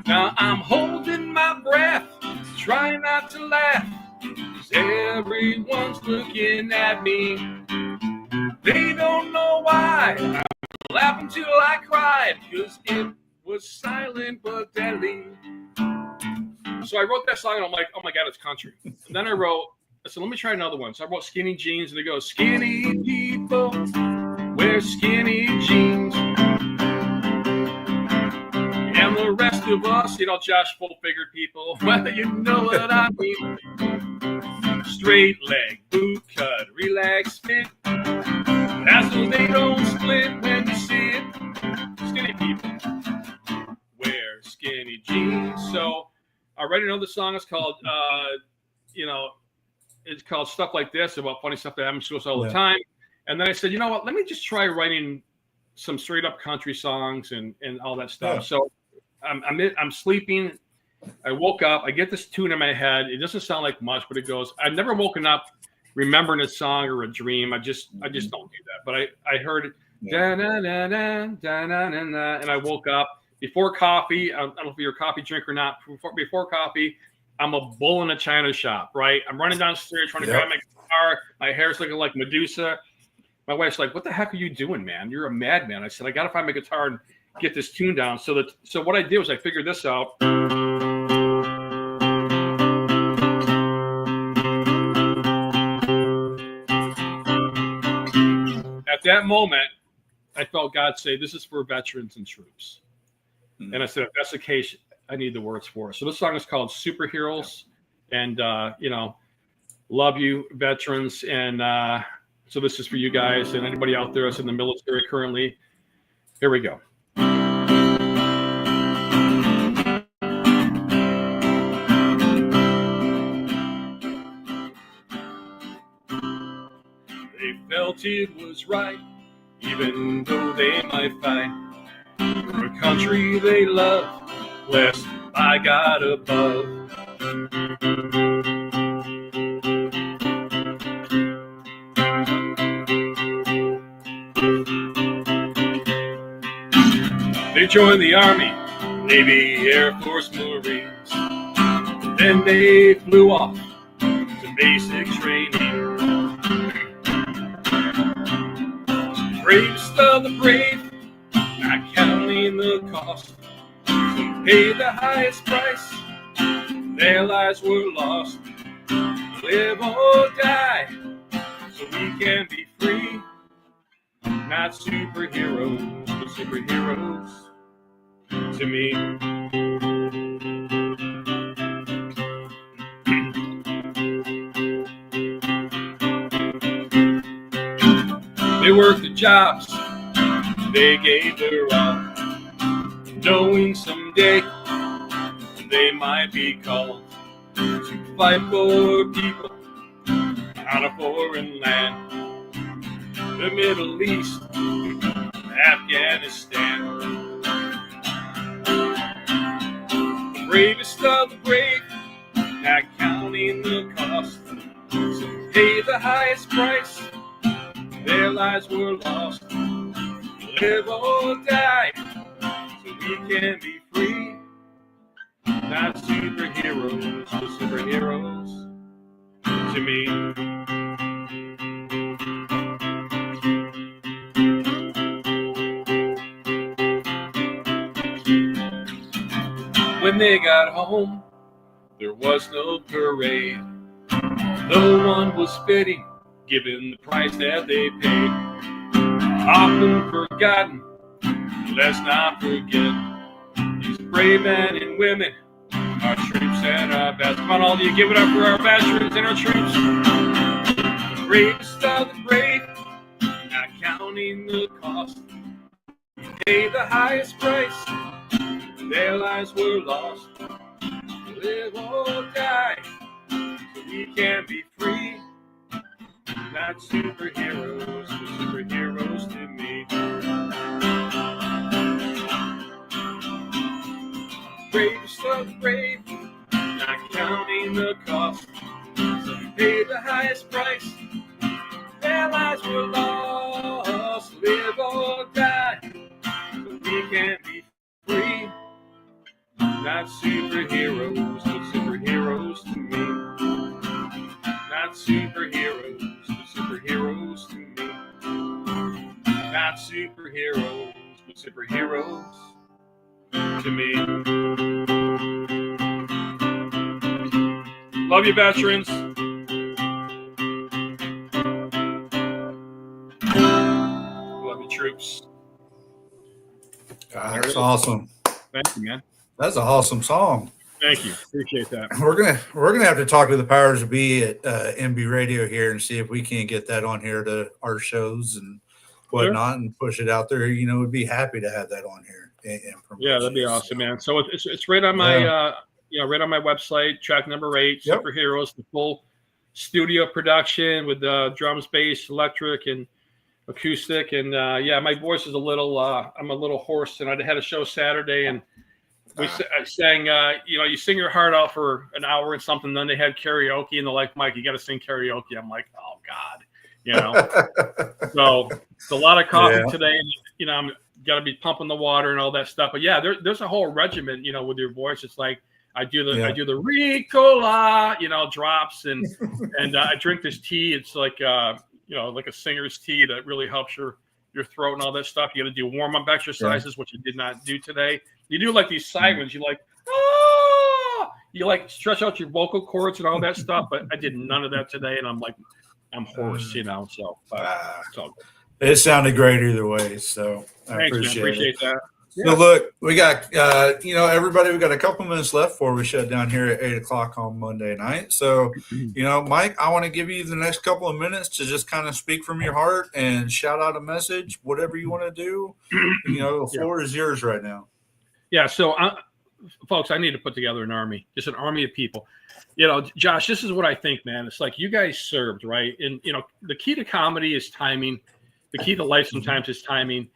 Now I'm holding my breath, trying not to laugh, 'cause everyone's looking at me. They don't know why I'm laughing till I cried, 'cause it was silent but deadly. So I wrote that song and I'm like, oh my God, it's country. And then I said, let me try another one. So I wrote Skinny Jeans, and it goes, skinny people wear skinny jeans. And the rest of us, Josh, full-figured people, well, you know what I mean. Straight leg, boot cut, relax fit. That's so they don't split when you see it. Skinny people wear skinny jeans. So I wrote another song. It's called, it's called Stuff Like This, about funny stuff that happens to us all the time. And then I said, you know what? Let me just try writing some straight up country songs and all that stuff. So I'm sleeping. I woke up. I get this tune in my head. It doesn't sound like much, but it goes. I've never woken up remembering a song or a dream. I just don't do that. But I heard da-na-na-na-na-na-na, and I woke up before coffee. I don't know if you're a coffee drinker or not. Before coffee, I'm a bull in a china shop, right? I'm running downstairs trying to grab my guitar. My hair's looking like Medusa. My wife's like, what the heck are you doing, man? You're a madman. I said, I got to find my guitar and get this tune down. So what I did was I figured this out. At that moment, I felt God say, this is for veterans and troops. And I said, if that's the case, I need the words for it. So this song is called Superheroes. And, Love you, veterans. And so this is for you guys and anybody out there that's in the military currently. Here we go. They felt it was right, even though they might fight for a country they love, blessed by God above. They joined the Army, Navy, Air Force, Marines. Then they flew off to basic training. Bravest of the brave, not counting the cost. Some paid the highest price, their lives were lost. Live or die, so we can be free. Not superheroes, but superheroes to me. They worked the jobs, they gave their all, knowing someday they might be called to fight for people on a foreign land. The Middle East, Afghanistan. The bravest of the brave, not counting the cost. Some pay the highest price, their lives were lost. Live or die, so we can be free. Not superheroes, but superheroes to me. When they got home, there was no parade. No one was fitting, given the price that they paid. Often forgotten, let's not forget these brave men and women, our troops and our vets. Come on, all of you, give it up for our veterans and our troops. The bravest of the brave, not counting the cost. We pay the highest price, their lives were lost. Live or die, so we can be free. Not superheroes, but superheroes to me. Bravest of the brave, not counting the cost. Some paid the highest price, their lives were lost. Live or die, so we can be free. Not superheroes, but superheroes to me. Not superheroes, but superheroes to me. Not superheroes, but superheroes to me. Love you, veterans. Love you, troops. God, that's awesome. Thank you, man. That's an awesome song. Thank you. Appreciate that. We're gonna have to talk to the powers to be at MB Radio here and see if we can't get that on here to our shows and whatnot, and push it out there. You know, we'd be happy to have that on here. Yeah, that'd be awesome, man. So it's right on my right on my website. Track number 8, Superheroes, the full studio production with drums, bass, electric, and acoustic. And my voice is a little. I'm a little hoarse, and I had a show Saturday and. I sang, you sing your heart out for an hour and something. Then they had karaoke, and they're like, "Mike, you got to sing karaoke." I'm like, "Oh God," So it's a lot of coughing today. And, I'm got to be pumping the water and all that stuff. But yeah, there's a whole regimen, with your voice. It's like I do the Ricola, drops, and I drink this tea. It's like like a singer's tea that really helps your throat and all that stuff. You got to do warm up exercises, which you did not do today. You do like these sirens. You like, you like stretch out your vocal cords and all that stuff. But I did none of that today, and I'm hoarse, So, it sounded great either way. So I appreciate it. That. So look, we got, everybody, we got a couple minutes left before we shut down here at 8:00 on Monday night. So, Mike, I want to give you the next couple of minutes to just kind of speak from your heart and shout out a message, whatever you want to do. The floor is yours right now. Yeah. So, folks, I need to put together an army, just an army of people. Josh, this is what I think, man. It's like you guys served, right? And, the key to comedy is timing. The key to life sometimes is timing.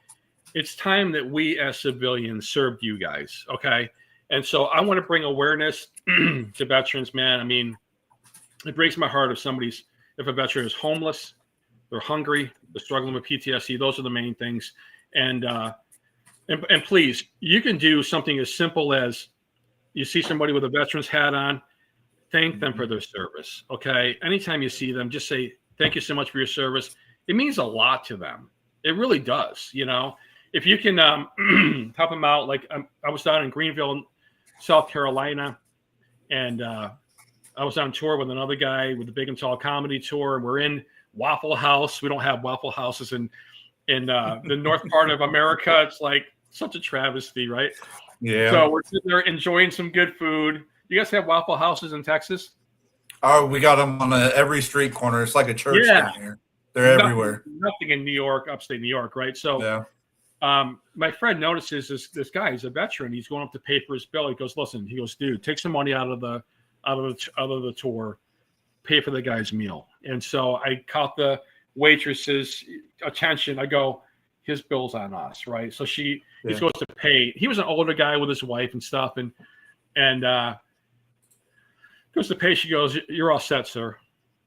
It's time that we as civilians served you guys, okay? And so I want to bring awareness to veterans, man. I mean, it breaks my heart if a veteran is homeless, they're hungry, they're struggling with PTSD. Those are the main things. And please, you can do something as simple as you see somebody with a veteran's hat on, thank them for their service, okay? Anytime you see them, just say, thank you so much for your service. It means a lot to them. It really does, If you can help them out, like I was down in Greenville, South Carolina, and I was on tour with another guy with the Big and Tall Comedy Tour, and we're in Waffle House. We don't have Waffle Houses in the north part of America. It's like such a travesty, right? Yeah. So we're sitting there enjoying some good food. You guys have Waffle Houses in Texas? Oh, we got them on every street corner. It's like a church down here. They're everywhere. Nothing in New York, upstate New York, right? So. Yeah. My friend notices this guy. He's a veteran. He's going up to pay for his bill. He goes, listen. He goes, dude, take some money out of the tour, pay for the guy's meal. And so I caught the waitress's attention. I go, his bill's on us, right? So he goes to pay. He was an older guy with his wife and stuff, and goes to pay. She goes, you're all set, sir.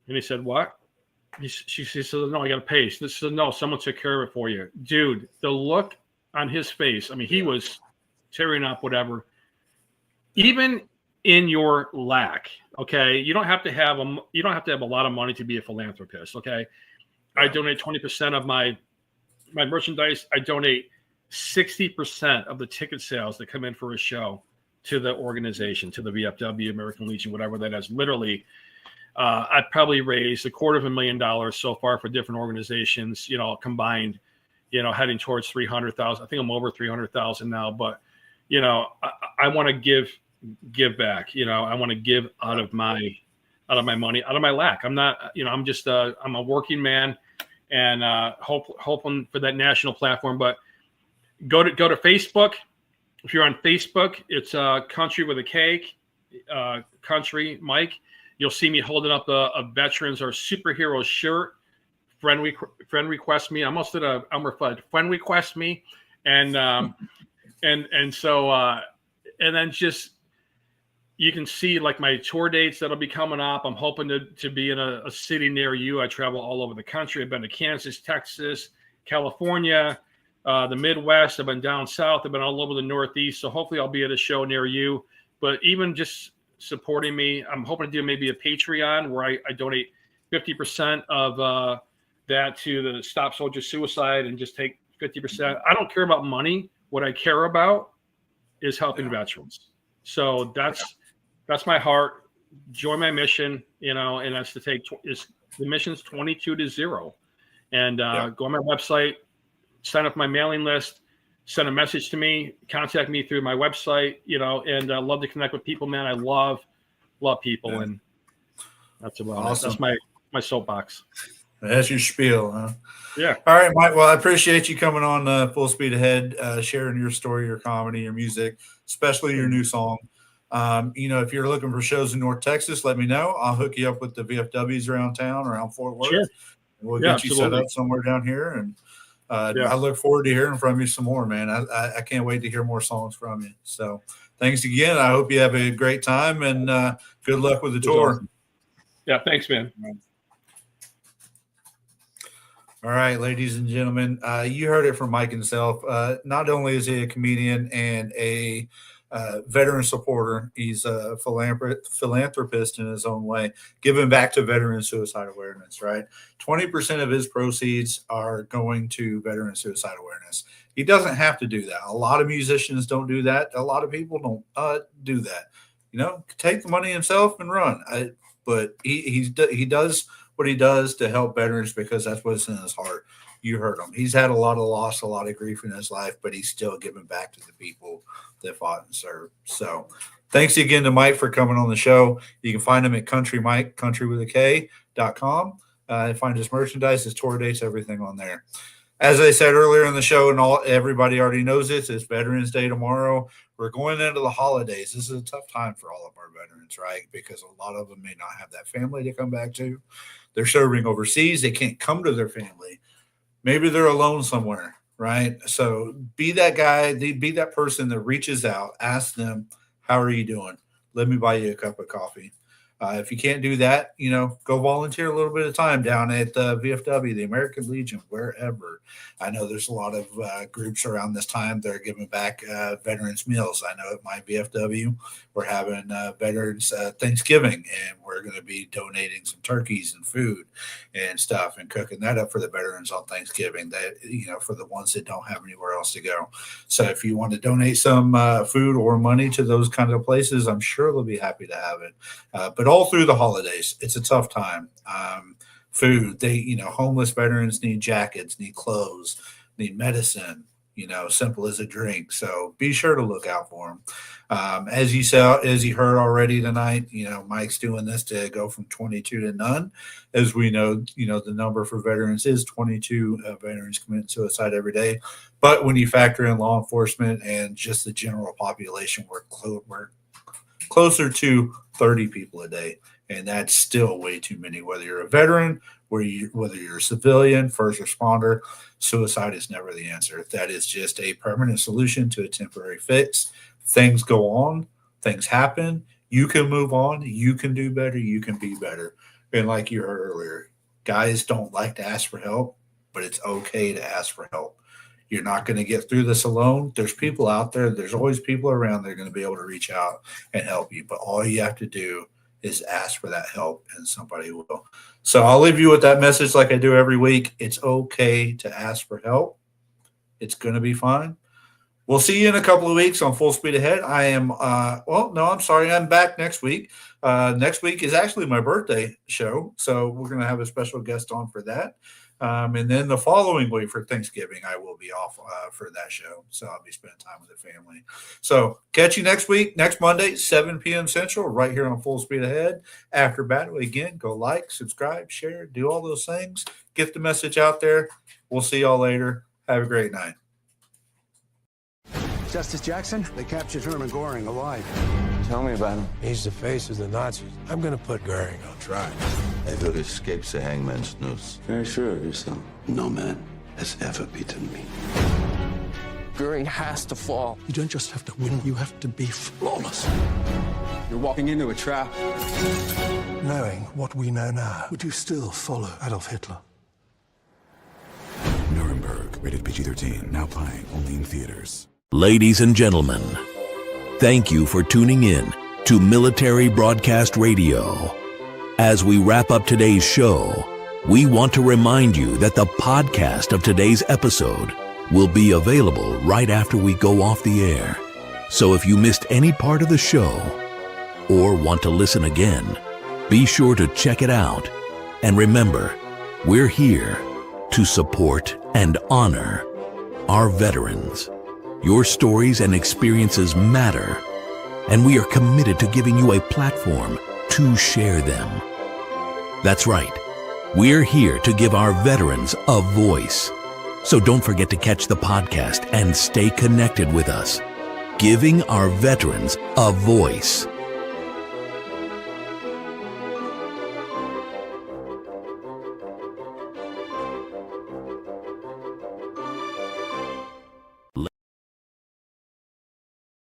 And he said, what? She said, no, I got to pay. She said, no, someone took care of it for you. Dude, the look on his face, I mean, he was tearing up, whatever. Even in your lack, okay, you don't have to have a lot of money to be a philanthropist, okay? I donate 20% of my merchandise. I donate 60% of the ticket sales that come in for a show to the organization, to the VFW, American Legion, whatever that is. Literally, I've probably raised $250,000 so far for different organizations, combined, heading towards 300,000. I think I'm over 300,000 now, but, I want to give back, I want to give out of my money, out of my lack. I'm not, I'm just, I'm a working man, and hoping for that national platform, but go to Facebook. If you're on Facebook, it's Country with a K, Kountry Mike. You'll see me holding up a veterans or superhero shirt. Friend request me. I almost did a Elmer Fudd. Friend request me, and so then just you can see like my tour dates that'll be coming up. I'm hoping to be in a city near you. I travel all over the country. I've been to Kansas, Texas, California, the Midwest. I've been down south. I've been all over the Northeast. So hopefully I'll be at a show near you. But even just supporting me, I'm hoping to do maybe a Patreon where I donate 50% of that to the Stop Soldier Suicide and just take 50%. I don't care about money. What I care about is helping veterans. So that's my heart. Join my mission, and that's to take the mission's 22-0. And go on my website, sign up my mailing list, send a message to me, contact me through my website, and I love to connect with people, man. I love people. And that's about awesome. That's my soapbox. That's your spiel, huh? Yeah. All right, Mike. Well, I appreciate you coming on Full Speed Ahead, sharing your story, your comedy, your music, especially your new song. If you're looking for shows in North Texas, let me know. I'll hook you up with the VFWs around town, around Fort Worth. Sure. We'll get you set up somewhere down here. And I look forward to hearing from you some more, man. I can't wait to hear more songs from you. So thanks again. I hope you have a great time, and good luck with the tour. Awesome. Yeah, thanks, man. All right, ladies and gentlemen, you heard it from Mike himself. Not only is he a comedian and a veteran supporter, he's a philanthropist in his own way, giving back to veteran suicide awareness, right? 20% of his proceeds are going to veteran suicide awareness. He doesn't have to do that. A lot of musicians don't do that. A lot of people don't do that. Take the money himself and run. But he does what he does to help veterans because that's what's in his heart. You heard him. He's had a lot of loss, a lot of grief in his life, but he's still giving back to the people that fought and served. So thanks again to Mike for coming on the show. You can find him at Kountry Mike, countrywithak.com. Find his merchandise, his tour dates, everything on there. As I said earlier in the show, and everybody already knows this, it's Veterans Day tomorrow. We're going into the holidays. This is a tough time for all of our veterans, right? Because a lot of them may not have that family to come back to. They're serving overseas. They can't come to their family. Maybe they're alone somewhere, right? So be that guy, be that person that reaches out, ask them, how are you doing? Let me buy you a cup of coffee. If you can't do that, go volunteer a little bit of time down at the VFW, the American Legion, wherever. I know there's a lot of groups around this time that are giving back veterans meals. I know at my VFW, we're having veterans Thanksgiving, and we're going to be donating some turkeys and food and stuff and cooking that up for the veterans on Thanksgiving, that, for the ones that don't have anywhere else to go. So if you want to donate some food or money to those kind of places, I'm sure they'll be happy to have it. But all through the holidays, it's a tough time. Food, homeless veterans need jackets, need clothes, need medicine, simple as a drink. So be sure to look out for them. As you heard already tonight, Mike's doing this to go from 22 to none. As we know, the number for veterans is 22 veterans commit suicide every day. But when you factor in law enforcement and just the general population, we're closer to 30 people a day. And that's still way too many, whether you're a veteran, whether you're a civilian, first responder. Suicide is never the answer. That is just a permanent solution to a temporary fix. Things go on, things happen. You can move on, you can do better, you can be better. And like you heard earlier, guys don't like to ask for help, but it's okay to ask for help. You're not going to get through this alone. There's people out there. There's always people around that are going to be able to reach out and help you. But all you have to do is ask for that help, and somebody will. So I'll leave you with that message like I do every week. It's okay to ask for help. It's going to be fine. We'll see you in a couple of weeks on Full Speed Ahead. I am, I'm back next week. Next week is actually my birthday show, so we're going to have a special guest on for that. And then the following week for Thanksgiving, I will be off for that show. So I'll be spending time with the family. So catch you next week, next Monday, 7 p.m. Central, right here on Full Speed Ahead. After battle, again, go like, subscribe, share, do all those things. Get the message out there. We'll see y'all later. Have a great night. Justice Jackson, they captured Herman Goring alive. Tell me about him. He's the face of the Nazis. I'm gonna put Goring on trial. I will escape the hangman's noose. Very sure of yourself. No man has ever beaten me. Goring has to fall. You don't just have to win, you have to be flawless. You're walking into a trap. Knowing what we know now, would you still follow Adolf Hitler? Nuremberg, rated PG-13, now playing only in theaters. Ladies and gentlemen, thank you for tuning in to Military Broadcast Radio. As we wrap up today's show, we want to remind you that the podcast of today's episode will be available right after we go off the air. So if you missed any part of the show or want to listen again, be sure to check it out. And remember, we're here to support and honor our veterans. Your stories and experiences matter, and we are committed to giving you a platform to share them. That's right. We're here to give our veterans a voice. So don't forget to catch the podcast and stay connected with us. Giving our veterans a voice.